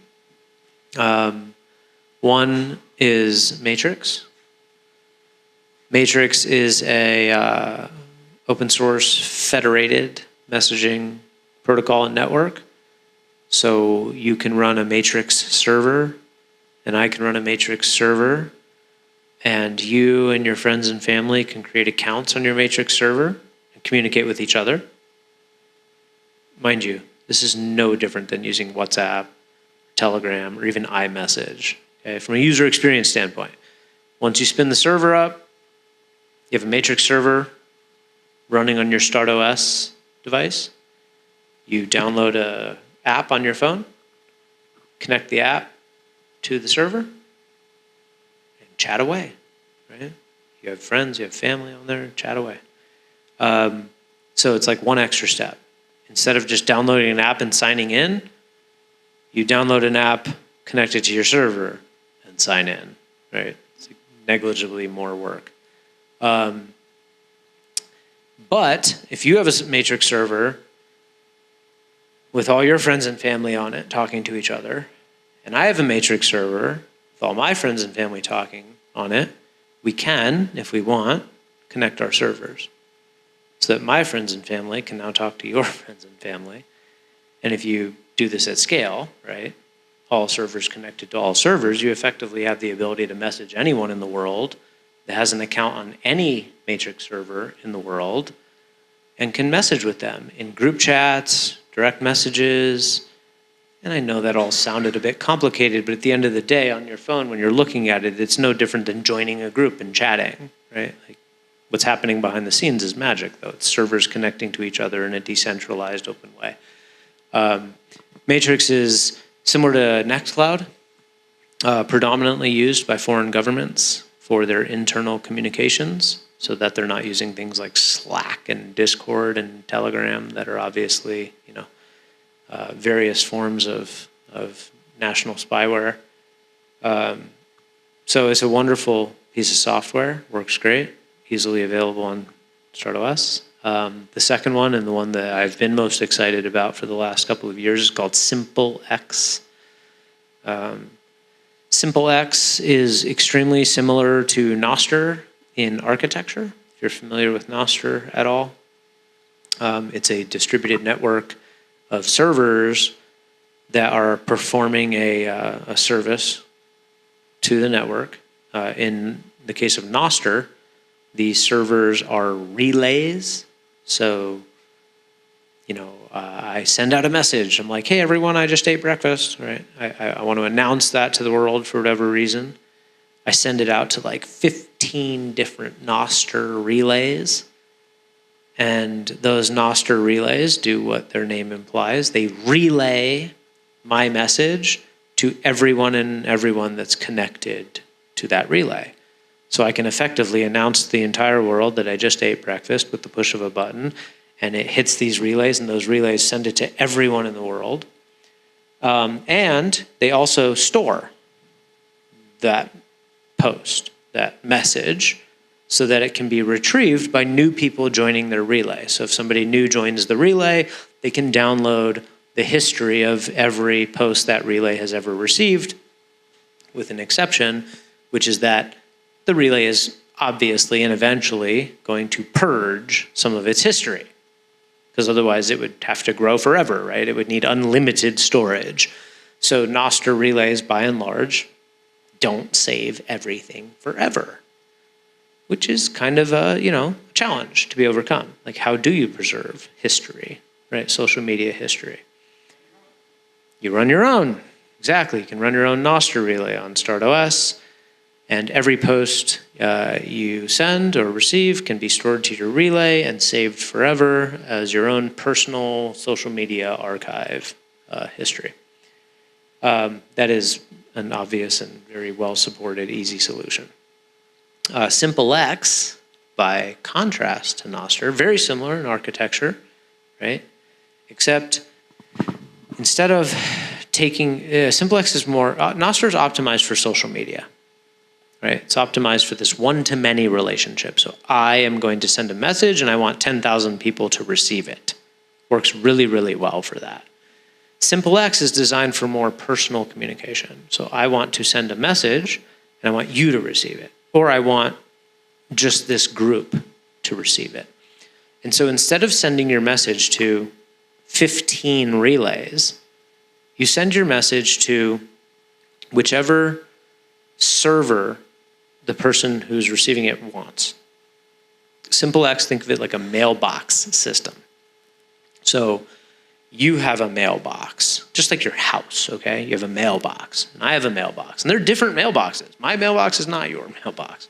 One is Matrix. Matrix is a open source federated messaging protocol and network. So you can run a Matrix server, and I can run a Matrix server, and you and your friends and family can create accounts on your Matrix server and communicate with each other. Mind you, this is no different than using WhatsApp, Telegram, or even iMessage. Okay? From a user experience standpoint, once you spin the server up, you have a Matrix server running on your StartOS device. You download an app on your phone, connect the app to the server, and chat away, right? You have friends, you have family on there, chat away. So it's like one extra step. Instead of just downloading an app and signing in, you download an app, connect it to your server, and sign in, right? It's like negligibly more work. But if you have a Matrix server with all your friends and family on it talking to each other, and I have a Matrix server with all my friends and family talking on it, we can, if we want, connect our servers so that my friends and family can now talk to your friends and family. And if you do this at scale, right, all servers connected to all servers, you effectively have the ability to message anyone in the world that has an account on any Matrix server in the world and can message with them in group chats, direct messages. And I know that all sounded a bit complicated, but at the end of the day, on your phone, when you're looking at it, it's no different than joining a group and chatting, right? Like, what's happening behind the scenes is magic, though. It's servers connecting to each other in a decentralized, open way. Matrix is similar to Nextcloud, predominantly used by foreign governments for their internal communications, so that they're not using things like Slack and Discord and Telegram that are obviously, you know, various forms of national spyware. So it's a wonderful piece of software, works great, easily available on StartOS. The second one, and the one that I've been most excited about for the last couple of years, is called SimpleX. SimpleX is extremely similar to Nostr in architecture, if you're familiar with Nostr at all. It's a distributed network of servers that are performing a service to the network. In the case of Nostr, these servers are relays. So, you know, I send out a message. I'm like, hey, everyone, I just ate breakfast, right? I want to announce that to the world for whatever reason. I send it out to like 15 different Nostr relays. And those Nostr relays do what their name implies. They relay my message to everyone that's connected to that relay. So I can effectively announce to the entire world that I just ate breakfast with the push of a button, and it hits these relays, and those relays send it to everyone in the world. And they also store that post, that message, so that it can be retrieved by new people joining their relay. So if somebody new joins the relay, they can download the history of every post that relay has ever received, with an exception, which is that the relay is obviously and eventually going to purge some of its history, because otherwise it would have to grow forever, right? It would need unlimited storage. So Nostr relays, by and large, don't save everything forever, which is kind of a, you know, challenge to be overcome. Like, how do you preserve history, right? Social media history. You run your own. Exactly. You can run your own Nostr relay on StartOS, and every post you send or receive can be stored to your relay and saved forever as your own personal social media archive history. That is an obvious and very well-supported, easy solution. SimpleX, by contrast to Nostr, very similar in architecture, right? Except instead of taking, SimpleX is more, Nostr is optimized for social media, right? It's optimized for this one-to-many relationship. So I am going to send a message and I want 10,000 people to receive it. Works really, really well for that. SimpleX is designed for more personal communication. So I want to send a message and I want you to receive it. Or I want just this group to receive it. And so instead of sending your message to 15 relays, you send your message to whichever server the person who's receiving it wants. SimpleX, think of it like a mailbox system. So you have a mailbox, just like your house, okay? You have a mailbox, and I have a mailbox. And they're different mailboxes. My mailbox is not your mailbox.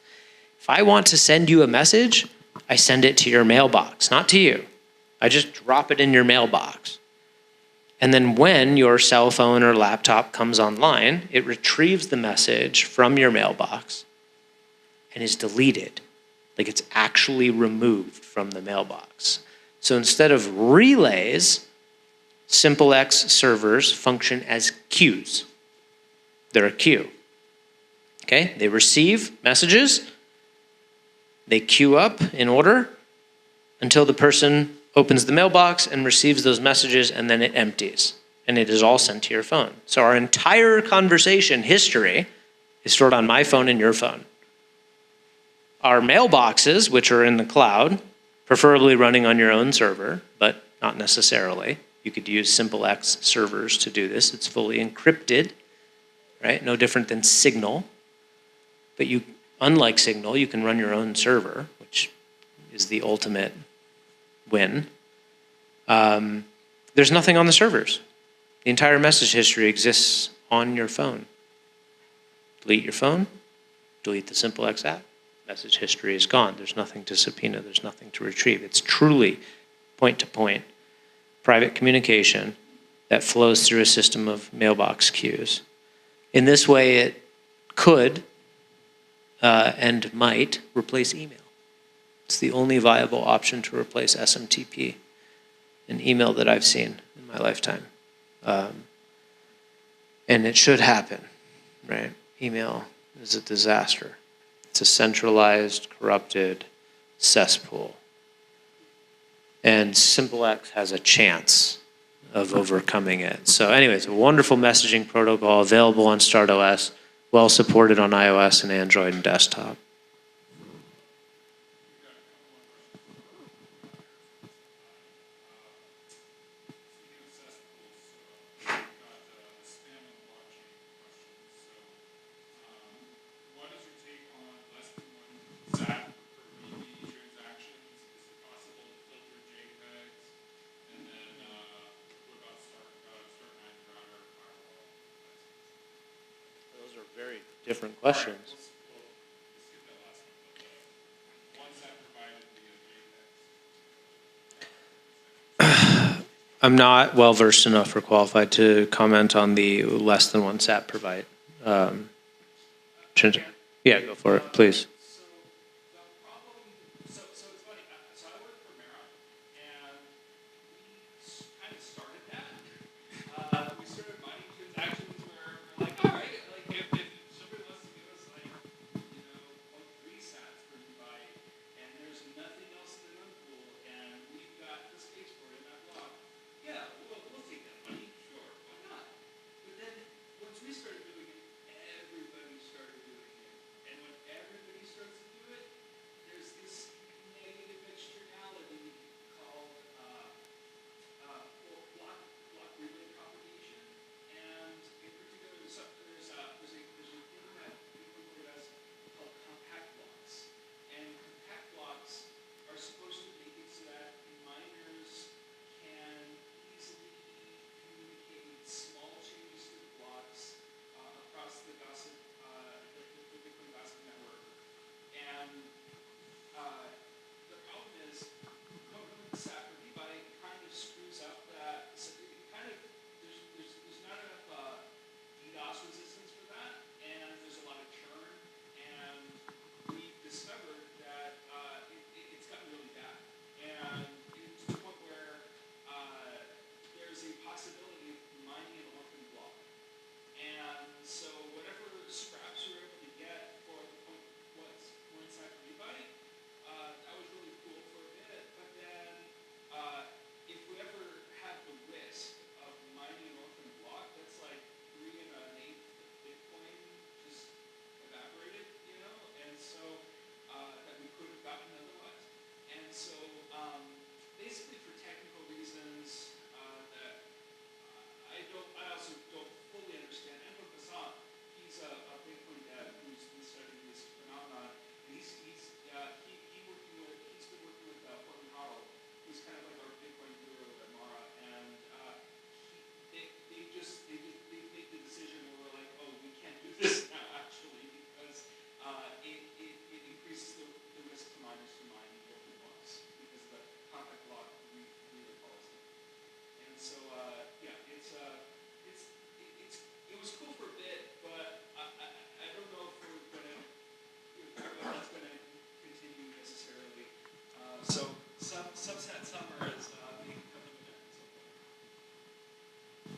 If I want to send you a message, I send it to your mailbox, not to you. I just drop it in your mailbox. And then when your cell phone or laptop comes online, it retrieves the message from your mailbox and is deleted. Like it's actually removed from the mailbox. So instead of relays, SimpleX servers function as queues. They're a queue. Okay? They receive messages. They queue up in order until the person opens the mailbox and receives those messages, and then it empties. And it is all sent to your phone. So our entire conversation history is stored on my phone and your phone. Our mailboxes, which are in the cloud, preferably running on your own server, but not necessarily. You could use SimpleX servers to do this. It's fully encrypted, right? No different than Signal. But you, unlike Signal, you can run your own server, which is the ultimate win. There's nothing on the servers. The entire message history exists on your phone. Delete your phone, delete the SimpleX app, message history is gone. There's nothing to subpoena, there's nothing to retrieve. It's truly point-to-point private communication that flows through a system of mailbox queues. In this way, it could and might replace email. It's the only viable option to replace SMTP in email that I've seen in my lifetime. And it should happen, right? Email is a disaster. It's a centralized, corrupted cesspool. And SimpleX has a chance of overcoming it. So anyways, a wonderful messaging protocol available on StartOS, well supported on iOS and Android and desktop. Those are very different questions. I'm not well versed enough or qualified to comment on the less than one SAP provide. Yeah, go for it, please. So the problem, so it's funny. So I work for Mara, and we kind of started that. We started mining transactions where we're like, all right, like if somebody wants to give us like, 0.3 sats per byte, and there's nothing else in the mempool, and we've got the space for it in that block, yeah, we'll take that money, sure, why not? But then once we started doing it, everybody started doing it. And when everybody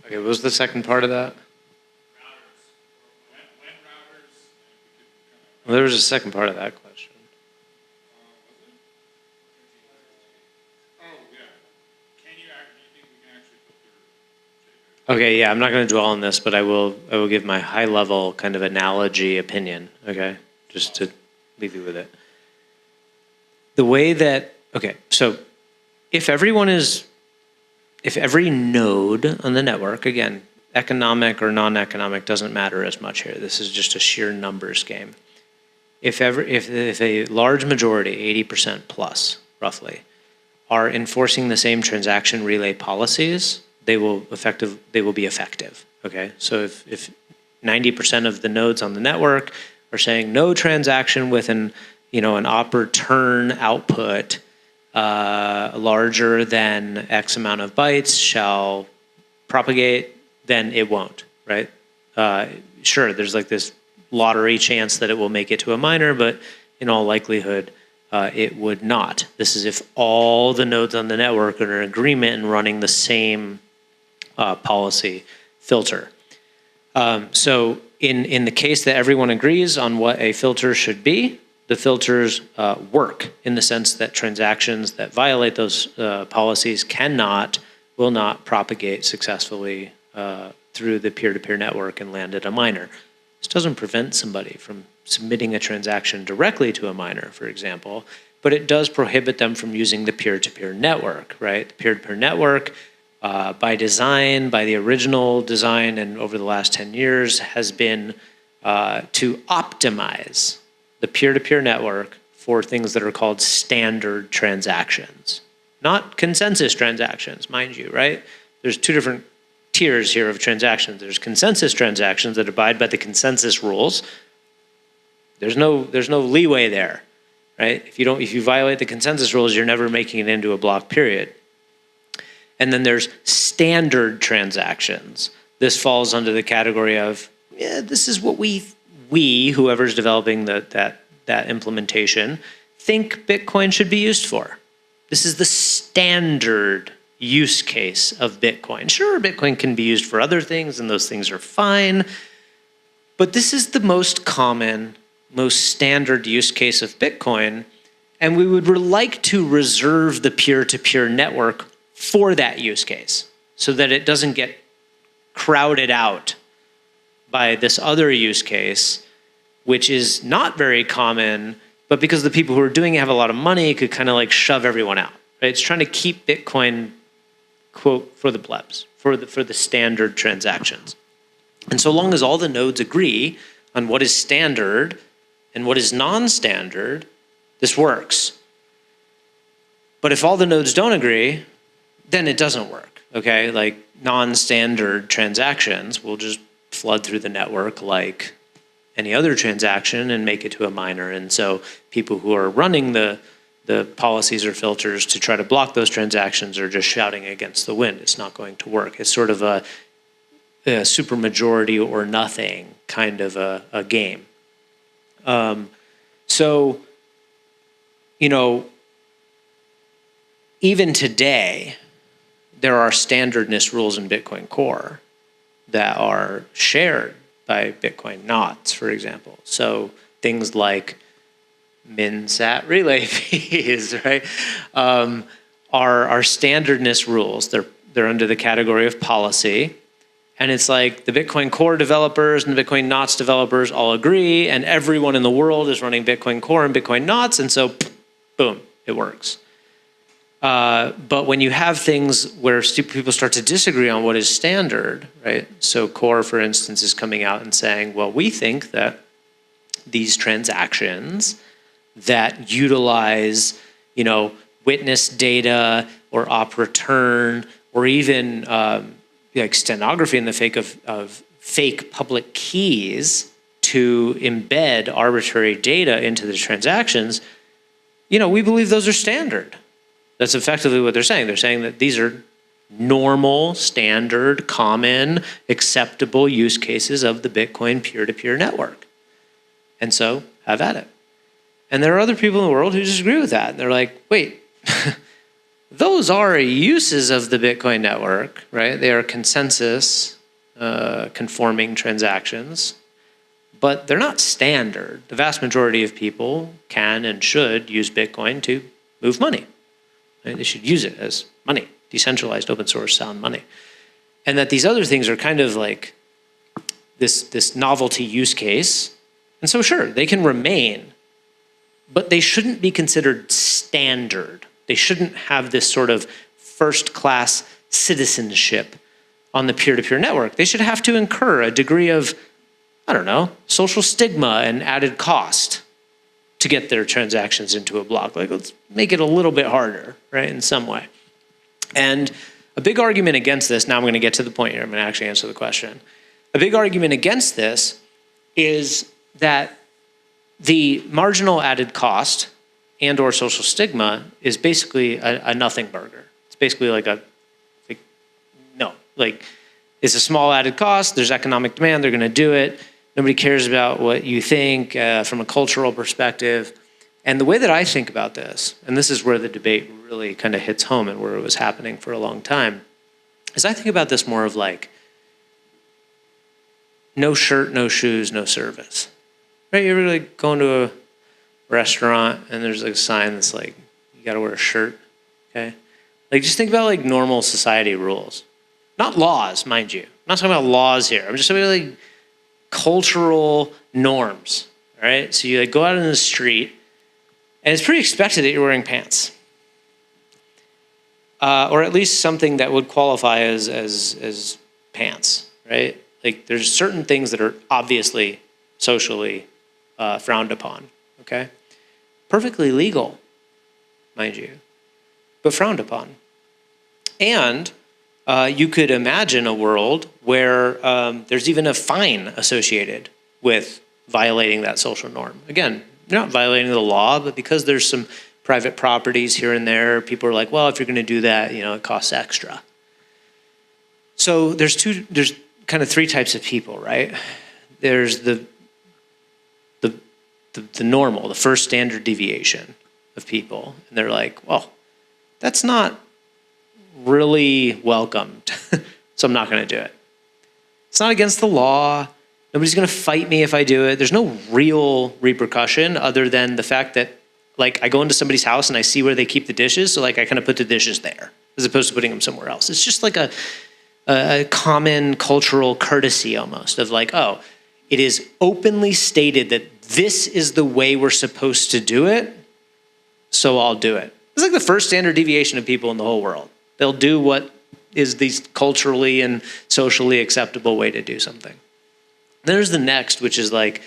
Okay, what was the second part of that? Routers, or when routers, Well, there was a second part of that question. Oh, yeah. Do you think we can actually filter? Okay, yeah, I'm not going to dwell on this, but I will give my high level kind of analogy opinion, okay? Just to leave you with it. The way that, okay, so if every node on the network, again, economic or non-economic doesn't matter as much here. This is just a sheer numbers game. If a large majority, 80% plus, roughly, are enforcing the same transaction relay policies, they will be effective. Okay, so if 90% of the nodes on the network are saying no transaction with an op return output larger than X amount of bytes shall propagate, then it won't, right? Sure, there's like this lottery chance that it will make it to a miner, but in all likelihood, it would not. This is if all the nodes on the network are in agreement and running the same policy filter. So in the case that everyone agrees on what a filter should be, the filters work in the sense that transactions that violate those policies will not propagate successfully through the peer-to-peer network and land at a miner. This doesn't prevent somebody from submitting a transaction directly to a miner, for example, but it does prohibit them from using the peer-to-peer network, right? The peer-to-peer network, by design, by the original design, and over the last 10 years, has been to optimize the peer-to-peer network for things that are called standard transactions, not consensus transactions, mind you, right? There's two different tiers here of transactions. There's consensus transactions that abide by the consensus rules. There's no leeway there, right? If you violate the consensus rules, you're never making it into a block period. And then there's standard transactions. This falls under the category of, this is what we whoever's developing that implementation think Bitcoin should be used for. This is the standard use case of Bitcoin. Sure, Bitcoin can be used for other things, and those things are fine. But this is the most common, most standard use case of Bitcoin, and we would like to reserve the peer-to-peer network for that use case so that it doesn't get crowded out by this other use case, which is not very common, but because the people who are doing it have a lot of money, it could kind of like shove everyone out. Right? It's trying to keep Bitcoin, quote, for the plebs, for the standard transactions. And so long as all the nodes agree on what is standard and what is non-standard, this works. But if all the nodes don't agree, then it doesn't work, okay? Like non-standard transactions will just flood through the network like any other transaction and make it to a miner. And so people who are running the policies or filters to try to block those transactions are just shouting against the wind. It's not going to work. It's sort of a super majority or nothing kind of a game. So, even today, there are standardness rules in Bitcoin Core that are shared by Bitcoin knots, for example. So things like min-sat relay fees, right, are standardness rules. They're under the category of policy. And it's like the Bitcoin Core developers and the Bitcoin knots developers all agree, and everyone in the world is running Bitcoin Core and Bitcoin knots, and so boom, it works. But when you have things where people start to disagree on what is standard, right? So Core, for instance, is coming out and saying, well, we think that these transactions that utilize, witness data or op return or even like stenography in the fake of fake public keys to embed arbitrary data into the transactions, we believe those are standard. That's effectively what they're saying. They're saying that these are normal, standard, common, acceptable use cases of the Bitcoin peer-to-peer network. And so, have at it. And there are other people in the world who disagree with that. They're like, wait, those are uses of the Bitcoin network, right? They are consensus conforming transactions, but they're not standard. The vast majority of people can and should use Bitcoin to move money. Right? They should use it as money, decentralized, open source, sound money. And that these other things are kind of like this novelty use case. And so sure, they can remain, but they shouldn't be considered standard. They shouldn't have this sort of first-class citizenship on the peer-to-peer network. They should have to incur a degree of, I don't know, social stigma and added cost to get their transactions into a block. Like, let's make it a little bit harder, right, in some way. And a big argument against this, now I'm going to get to the point here, I'm going to actually answer the question. A big argument against this is that the marginal added cost and or social stigma is basically a nothing burger. It's basically like it's a small added cost, there's economic demand, they're gonna do it. Nobody cares about what you think from a cultural perspective. And the way that I think about this, and this is where the debate really kind of hits home and where it was happening for a long time, is I think about this more of like, no shirt, no shoes, no service. Right, you ever like go into a restaurant and there's like a sign that's like, you gotta wear a shirt, okay? Like just think about like normal society rules. Not laws, mind you. I'm not talking about laws here. I'm just talking about like cultural norms, all right? So you like go out in the street and it's pretty expected that you're wearing pants. Or at least something that would qualify as pants, right? Like there's certain things that are obviously socially frowned upon, okay? Perfectly legal, mind you, but frowned upon. And you could imagine a world where there's even a fine associated with violating that social norm. Again, you're not violating the law, but because there's some private properties here and there, people are like, well, if you're gonna do that, it costs extra. So there's kind of three types of people, right? There's the normal, the first standard deviation of people. And they're like, well, that's not really welcomed, so I'm not gonna do it. It's not against the law. Nobody's gonna fight me if I do it. There's no real repercussion other than the fact that like I go into somebody's house and I see where they keep the dishes, so like I kind of put the dishes there as opposed to putting them somewhere else. It's just like a common cultural courtesy almost of like, oh, it is openly stated that this is the way we're supposed to do it, so I'll do it. It's like the first standard deviation of people in the whole world. They'll do what is the culturally and socially acceptable way to do something. There's the next, which is like,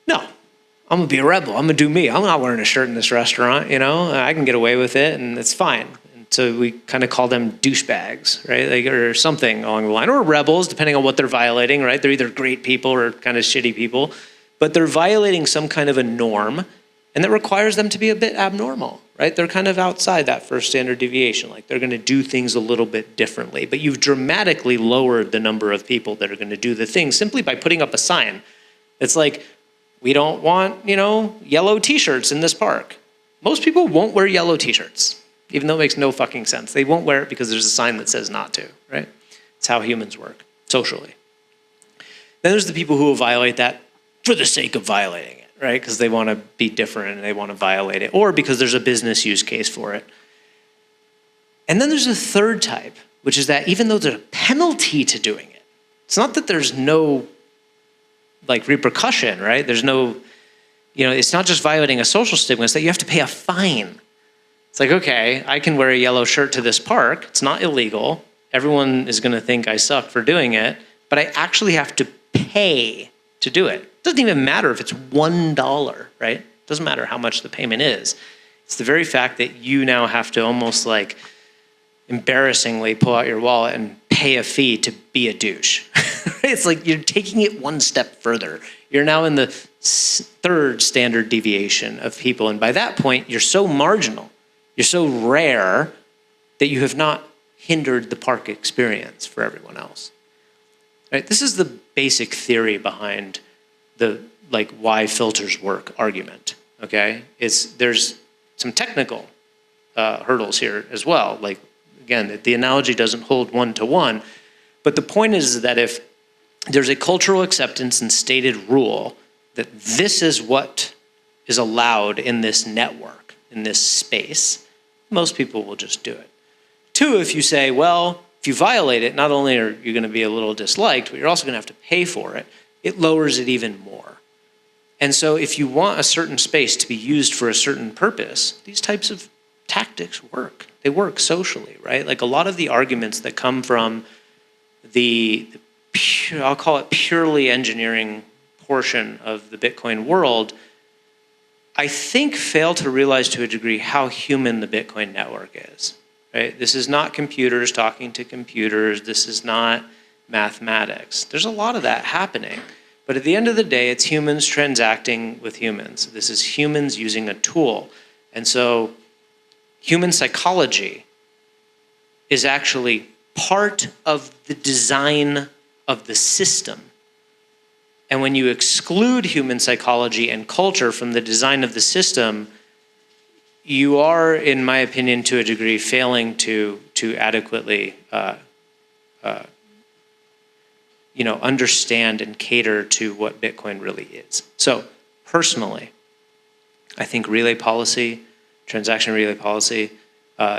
no, I'm gonna be a rebel. I'm gonna do me. I'm not wearing a shirt in this restaurant, I can get away with it and it's fine. And so we kind of call them douchebags, right? Like, or something along the line, or rebels, depending on what they're violating, right? They're either great people or kind of shitty people, but they're violating some kind of a norm and that requires them to be a bit abnormal, right? They're kind of outside that first standard deviation. Like they're gonna do things a little bit differently, but you've dramatically lowered the number of people that are gonna do the thing simply by putting up a sign. It's like, we don't want, yellow t-shirts in this park. Most people won't wear yellow t-shirts, even though it makes no fucking sense. They won't wear it because there's a sign that says not to, right? It's how humans work, socially. Then there's the people who will violate that for the sake of violating it, right? Because they want to be different and they want to violate it, or because there's a business use case for it. And then there's a third type, which is that even though there's a penalty to doing it, it's not that there's no like repercussion, right? There's no, it's not just violating a social stigma, it's that you have to pay a fine. It's like, okay, I can wear a yellow shirt to this park. It's not illegal. Everyone is going to think I suck for doing it, but I actually have to pay to do it. It doesn't even matter if it's $1, right? It doesn't matter how much the payment is. It's the very fact that you now have to almost like embarrassingly pull out your wallet and pay a fee to be a douche. It's like you're taking it one step further. You're now in the third standard deviation of people. And by that point, you're so marginal, you're so rare that you have not hindered the park experience for everyone else. Right? This is the basic theory behind the like why filters work argument. Okay, there's some technical hurdles here as well. Like, again, the analogy doesn't hold one-to-one, but the point is that if there's a cultural acceptance and stated rule that this is what is allowed in this network, in this space, most people will just do it. Two, if you say, well, if you violate it, not only are you going to be a little disliked, but you're also going to have to pay for it, it lowers it even more. And so if you want a certain space to be used for a certain purpose, these types of tactics work. They work socially, right? Like a lot of the arguments that come from I'll call it purely engineering portion of the Bitcoin world, I think fail to realize to a degree how human the Bitcoin network is, right? This is not computers talking to computers. This is not mathematics. There's a lot of that happening. But at the end of the day, it's humans transacting with humans. This is humans using a tool. And so human psychology is actually part of the design of the system. And when you exclude human psychology and culture from the design of the system, you are, in my opinion, to a degree, failing to adequately understand and cater to what Bitcoin really is. So personally, I think relay policy, transaction relay policy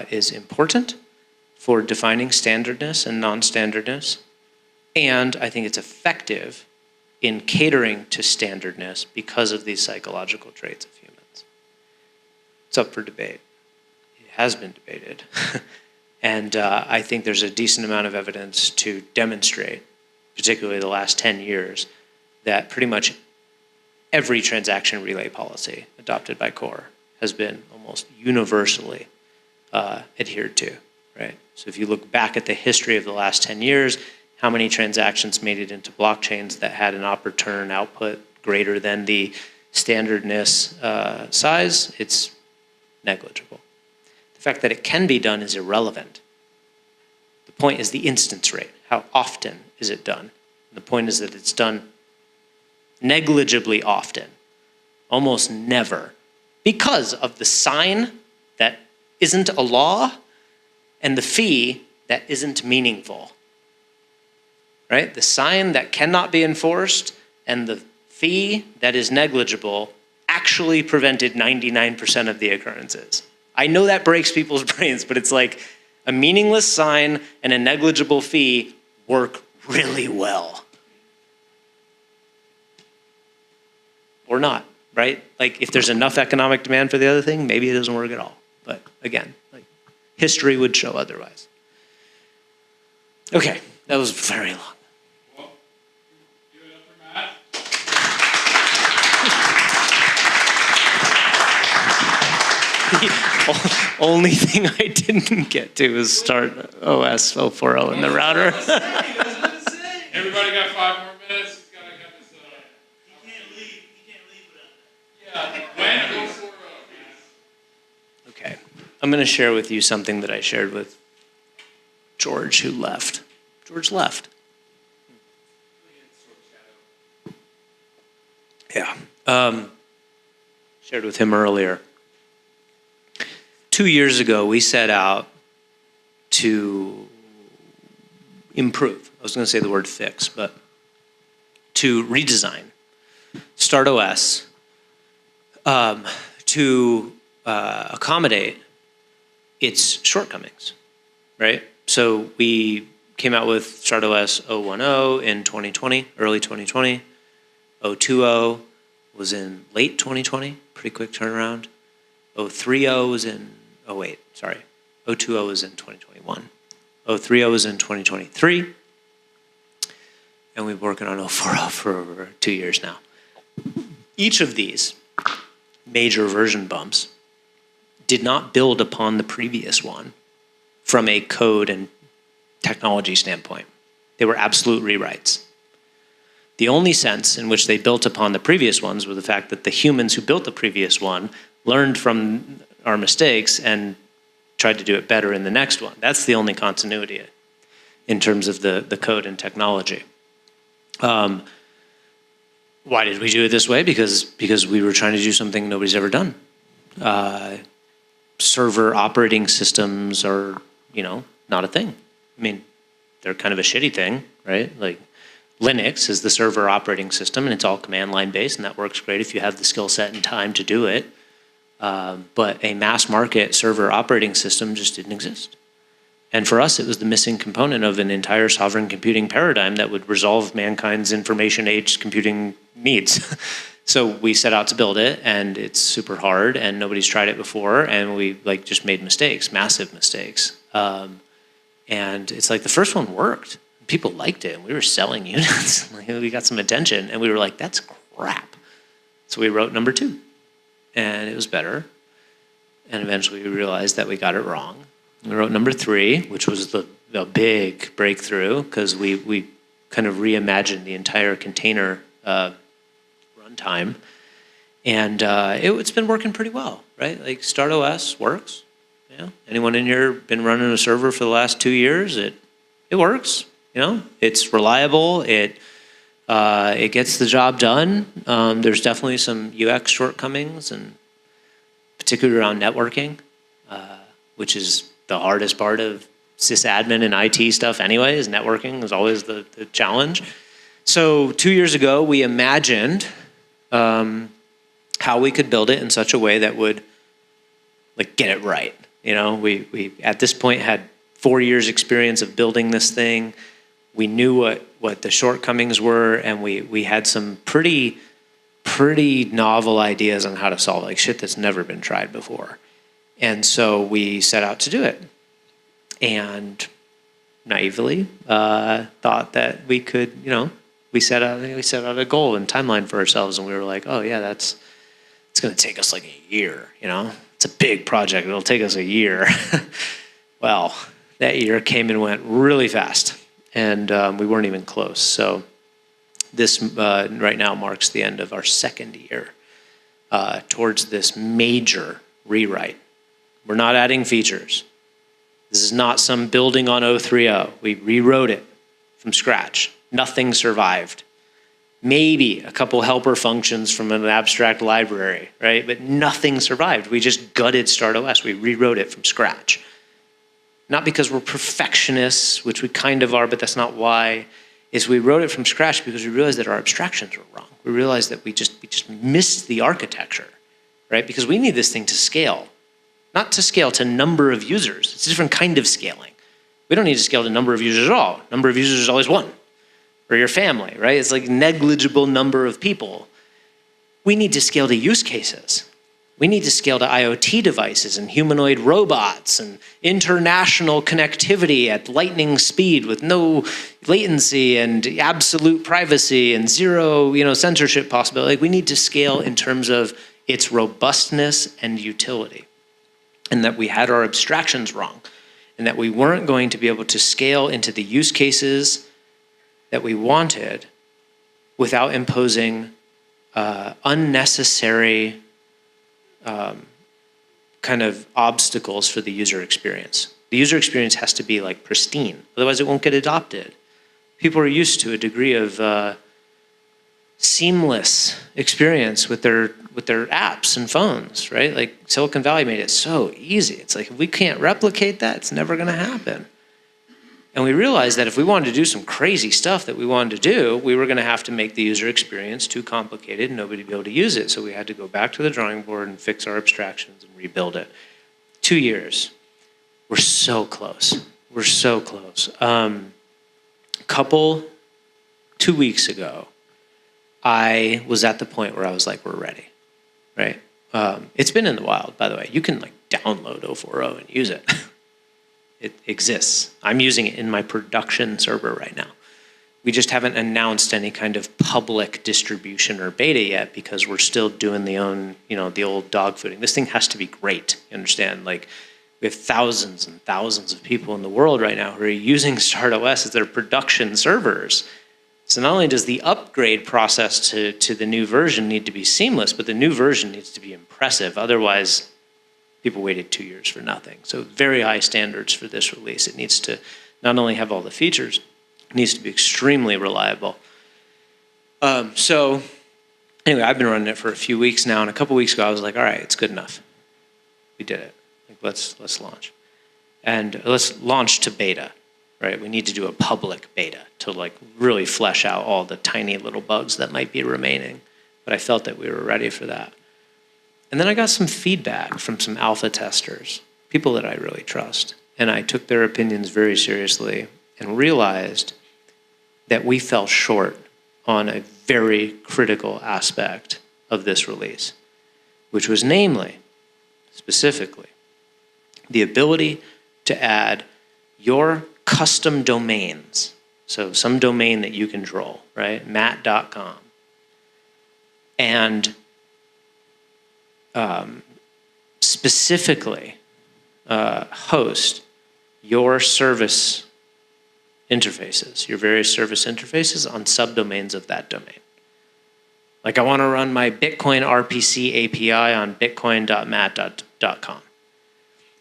is important for defining standardness and non-standardness. And I think it's effective in catering to standardness because of these psychological traits of humans. It's up for debate. It has been debated. And I think there's a decent amount of evidence to demonstrate, particularly the last 10 years, that pretty much every transaction relay policy adopted by Core has been almost universally adhered to, right? So if you look back at the history of the last 10 years, how many transactions made it into blockchains that had an op return output greater than the standardness size, it's negligible. The fact that it can be done is irrelevant. The point is the instance rate. How often is it done? And the point is that it's done negligibly often, almost never, because of the sign that isn't a law and the fee that isn't meaningful. Right? The sign that cannot be enforced and the fee that is negligible actually prevented 99% of the occurrences. I know that breaks people's brains, but it's like a meaningless sign and a negligible fee work really well. Or not, right? Like if there's enough economic demand for the other thing, maybe it doesn't work at all. But again, like history would show otherwise. Okay, that was very long. Give it up for Matt. The only thing I didn't get to is start OS 040 in the router. Everybody got 5 more minutes. He's got this. He can't leave without that. Yeah. When 040, Okay, I'm going to share with you something that I shared with George, who left. George left. Yeah. Shared with him earlier. 2 years ago, we set out to improve. I was going to say the word fix, but to redesign StartOS to accommodate its shortcomings, right? So we came out with StartOS 010 in 2020, early 2020. 020 was in late 2020, pretty quick turnaround. 030 was in, 020 was in 2021. 030 was in 2023. And we've been working on 040 for over 2 years now. Each of these major version bumps did not build upon the previous one from a code and technology standpoint. They were absolute rewrites. The only sense in which they built upon the previous ones was the fact that the humans who built the previous one learned from our mistakes and tried to do it better in the next one. That's the only continuity in terms of the code and technology. Why did we do it this way? Because we were trying to do something nobody's ever done. server operating systems are, not a thing. I mean, they're kind of a shitty thing, right? Like Linux is the server operating system, and it's all command line based, and that works great if you have the skill set and time to do it. But a mass market server operating system just didn't exist. And for us, it was the missing component of an entire sovereign computing paradigm that would resolve mankind's information age computing needs. So we set out to build it, and it's super hard, and nobody's tried it before, and we just made mistakes, massive mistakes. And it's like the first one worked. People liked it, and we were selling units. We got some attention, and we were like, that's crap. So we wrote number 2, and it was better. And eventually we realized that we got it wrong. We wrote number 3, which was the big breakthrough, because we kind of reimagined the entire container runtime. And it's been working pretty well, right? Like StartOS works. Anyone in here been running a server for the last 2 years? It works. It's reliable. It gets the job done. There's definitely some UX shortcomings, and particularly around networking, which is the hardest part of sysadmin and IT stuff anyway, is networking is always the challenge. So 2 years ago, we imagined how we could build it in such a way that would get it right. We at this point had 4 years experience of building this thing. We knew what the shortcomings were, and we had some pretty novel ideas on how to solve shit that's never been tried before. And so we set out to do it, and naively thought that we could, we set out a goal and timeline for ourselves, and we were like, oh yeah, it's going to take us a year. It's a big project. It'll take us a year. Well, that year came and went really fast, and we weren't even close. So this right now marks the end of our 2nd year towards this major rewrite. We're not adding features. This is not some building on 030. We rewrote it from scratch. Nothing survived. Maybe a couple helper functions from an abstract library, right? But nothing survived. We just gutted StartOS. We rewrote it from scratch. Not because we're perfectionists, which we kind of are, but that's not why. Is we wrote it from scratch because we realized that our abstractions were wrong. We realized that we just missed the architecture, right? Because we need this thing to scale. Not to scale to number of users. It's a different kind of scaling. We don't need to scale to number of users at all. Number of users is always 1. Or your family, right? It's negligible number of people. We need to scale to use cases. We need to scale to IoT devices and humanoid robots and international connectivity at lightning speed with no latency and absolute privacy and zero, censorship possibility. We need to scale in terms of its robustness and utility. And that we had our abstractions wrong, and that we weren't going to be able to scale into the use cases that we wanted without imposing unnecessary kind of obstacles for the user experience. The user experience has to be pristine, otherwise it won't get adopted. People are used to a degree of seamless experience with their apps and phones, right? Silicon Valley made it so easy. It's if we can't replicate that, it's never going to happen. And we realized that if we wanted to do some crazy stuff that we wanted to do, we were going to have to make the user experience too complicated and nobody would be able to use it. So we had to go back to the drawing board and fix our abstractions and rebuild it. 2 years. We're so close. We're so close. 2 weeks ago, I was at the point where I was like, we're ready, right? It's been in the wild, by the way. You can download 040 and use it. It exists. I'm using it in my production server right now. We just haven't announced any kind of public distribution or beta yet because we're still doing the old dog fooding. This thing has to be great, you understand? We have thousands and thousands of people in the world right now who are using StartOS as their production servers. So not only does the upgrade process to the new version need to be seamless, but the new version needs to be impressive. Otherwise, people waited 2 years for nothing. So very high standards for this release. It needs to not only have all the features, it needs to be extremely reliable. So anyway, I've been running it for a few weeks now, and a couple weeks ago I was like, all right, it's good enough. We did it. let's launch. And let's launch to beta, right? We need to do a public beta to like really flesh out all the tiny little bugs that might be remaining. But I felt that we were ready for that. And then I got some feedback from some alpha testers, people that I really trust. And I took their opinions very seriously and realized that we fell short on a very critical aspect of this release, which was namely, specifically, the ability to add your custom domains. So some domain that you control, right? Matt.com. And specifically host your service interfaces, your various service interfaces on subdomains of that domain. Like I want to run my Bitcoin RPC API on bitcoin.matt.com.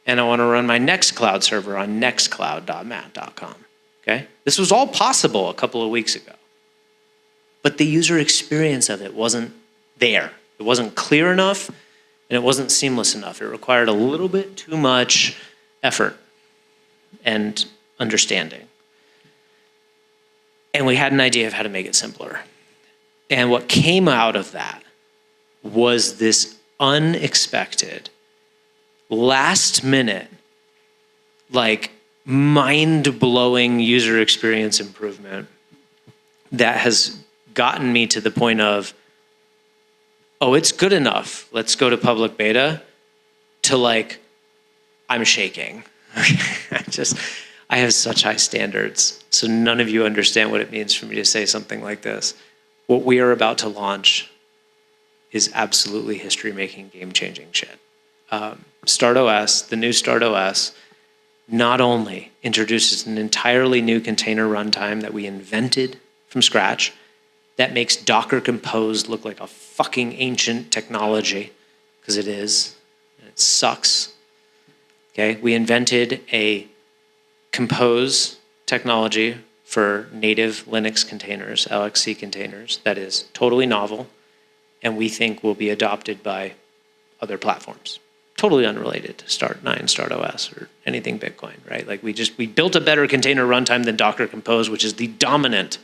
And I want to run my Nextcloud server on nextcloud.matt.com. Okay? This was all possible a couple of weeks ago. But the user experience of it wasn't there. It wasn't clear enough and it wasn't seamless enough. It required a little bit too much effort and understanding. And we had an idea of how to make it simpler. And what came out of that was this unexpected, last minute, like mind-blowing user experience improvement that has gotten me to the point of, oh, it's good enough, let's go to public beta, to like, I'm shaking. I have such high standards, so none of you understand what it means for me to say something like this. What we are about to launch is absolutely history-making, game-changing shit. StartOS, the new StartOS, not only introduces an entirely new container runtime that we invented from scratch, that makes Docker Compose look like a fucking ancient technology, because it is, and it sucks. Okay, we invented a Compose technology for native Linux containers, LXC containers, that is totally novel, and we think will be adopted by other platforms. Totally unrelated to Start9, StartOS, or anything Bitcoin, right? Like we built a better container runtime than Docker Compose, which is the dominant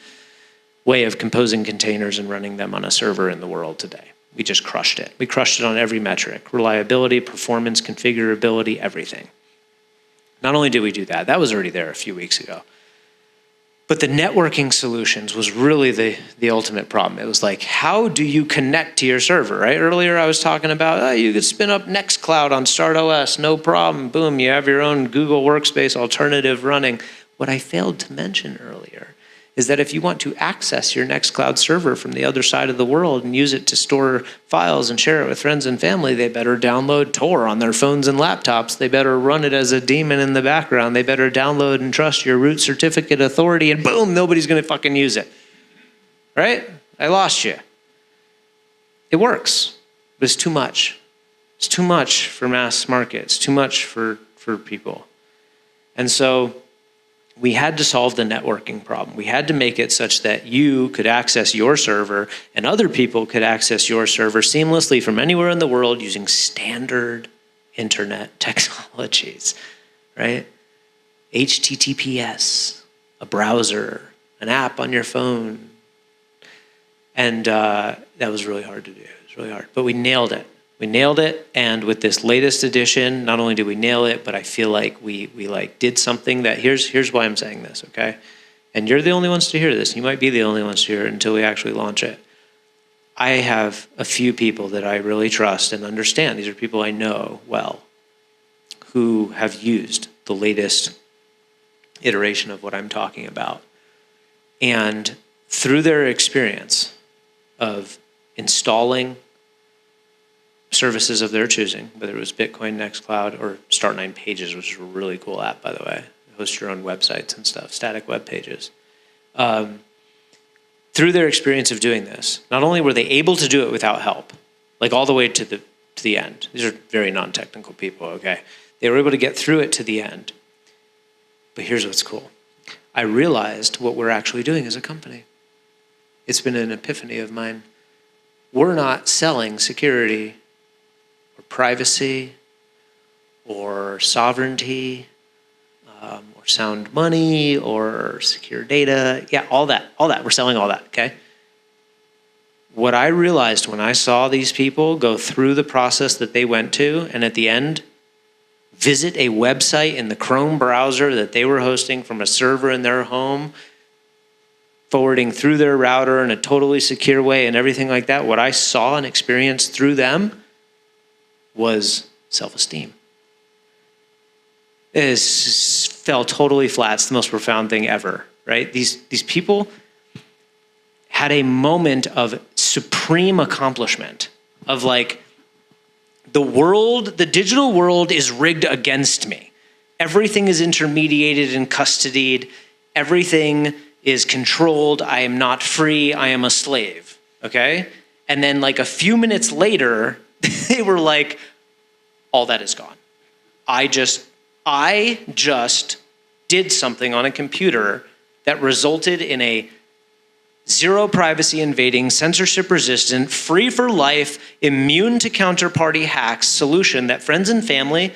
way of composing containers and running them on a server in the world today. We just crushed it. We crushed it on every metric: reliability, performance, configurability, everything. Not only did we do that, that was already there a few weeks ago, but the networking solutions was really the ultimate problem. It was like, how do you connect to your server, right? Earlier I was talking about, oh, you could spin up Nextcloud on StartOS, no problem. Boom, you have your own Google Workspace alternative running. What I failed to mention earlier is that if you want to access your Nextcloud server from the other side of the world and use it to store files and share it with friends and family, they better download Tor on their phones and laptops. They better run it as a daemon in the background. They better download and trust your root certificate authority, and boom, nobody's gonna fucking use it. Right? I lost you. It works, but it's too much. It's too much for mass market. It's too much for people. And so we had to solve the networking problem. We had to make it such that you could access your server and other people could access your server seamlessly from anywhere in the world using standard internet technologies, right? HTTPS, a browser, an app on your phone. And that was really hard to do. It was really hard, but we nailed it. We nailed it, and with this latest edition, not only did we nail it, but I feel like we like did something that, here's why I'm saying this, okay? And you're the only ones to hear this. You might be the only ones to hear it until we actually launch it. I have a few people that I really trust and understand. These are people I know well who have used the latest iteration of what I'm talking about. And through their experience of installing services of their choosing, whether it was Bitcoin, Nextcloud, or Start9 Pages, which is a really cool app, by the way. Host your own websites and stuff, static web pages. Through their experience of doing this, not only were they able to do it without help, like all the way to the end. These are very non-technical people, okay? They were able to get through it to the end. But here's what's cool. I realized what we're actually doing as a company. It's been an epiphany of mine. We're not selling security or privacy or sovereignty, or sound money, or secure data. Yeah, all that. We're selling all that, okay? What I realized when I saw these people go through the process that they went to, and at the end, visit a website in the Chrome browser that they were hosting from a server in their home, forwarding through their router in a totally secure way and everything like that, what I saw and experienced through them was self-esteem. It fell totally flat. It's the most profound thing ever, right? These people had a moment of supreme accomplishment of like, the digital world is rigged against me. Everything is intermediated and custodied. Everything is controlled. I am not free. I am a slave, okay? And then like a few minutes later, they were like, all that is gone. I just did something on a computer that resulted in a zero privacy invading, censorship resistant, free for life, immune to counterparty hacks solution that friends and family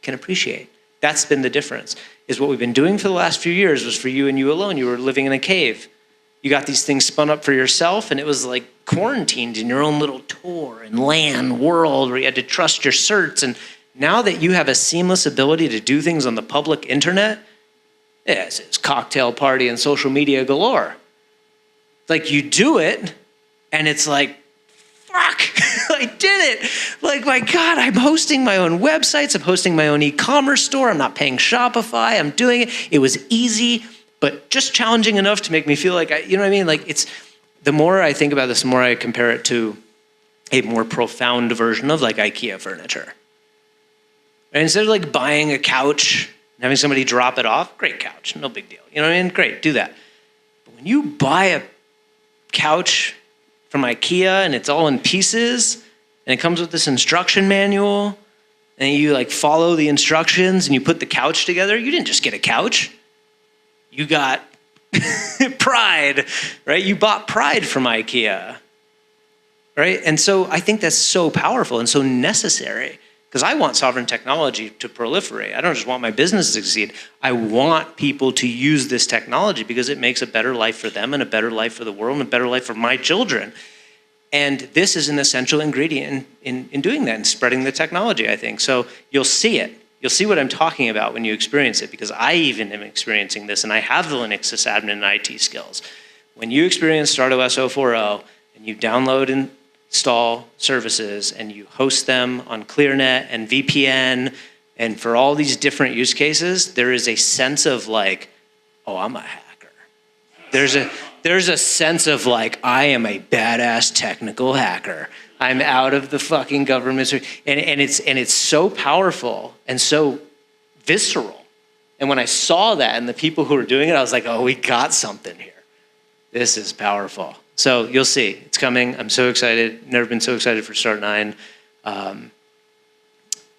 can appreciate. That's been the difference. Is what we've been doing for the last few years was for you and you alone. You were living in a cave. You got these things spun up for yourself, and it was like quarantined in your own little Tor and LAN world where you had to trust your certs. And now that you have a seamless ability to do things on the public internet, yes, it's cocktail party and social media galore. Like you do it, and it's like, fuck, I did it. Like, my God, I'm hosting my own websites. I'm hosting my own e-commerce store. I'm not paying Shopify. I'm doing it. It was easy, but just challenging enough to make me feel like, you know what I mean? Like the more I think about this, the more I compare it to a more profound version of like IKEA furniture. And instead of like buying a couch and having somebody drop it off, great couch, no big deal. You know what I mean? Great, do that. But when you buy a couch from IKEA and it's all in pieces and it comes with this instruction manual and you like follow the instructions and you put the couch together, you didn't just get a couch. You got pride, right? You bought pride from IKEA, right? And so I think that's so powerful and so necessary because I want sovereign technology to proliferate. I don't just want my business to succeed. I want people to use this technology because it makes a better life for them and a better life for the world and a better life for my children. And this is an essential ingredient in doing that and spreading the technology, I think. So you'll see it. You'll see what I'm talking about when you experience it because I even am experiencing this and I have the Linux sysadmin and IT skills. When you experience StartOS 040 and you download and install services and you host them on ClearNet and VPN and for all these different use cases, there is a sense of like, oh, I'm a hacker. There's a sense of like, I am a badass technical hacker. I'm out of the fucking government. And it's so powerful and so visceral. And when I saw that and the people who were doing it, I was like, oh, we got something here. This is powerful. So you'll see, it's coming. I'm so excited. Never been so excited for Start9.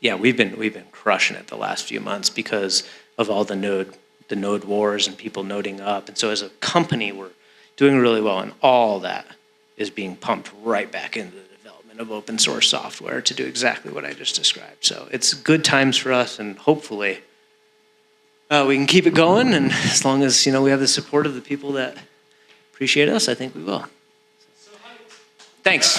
Yeah, we've been crushing it the last few months because of all the node wars and people noding up. And so as a company, we're doing really well, and all that is being pumped right back into the development of open source software to do exactly what I just described. So it's good times for us, and hopefully we can keep it going. And as long as we have the support of the people that appreciate us, I think we will. Thanks.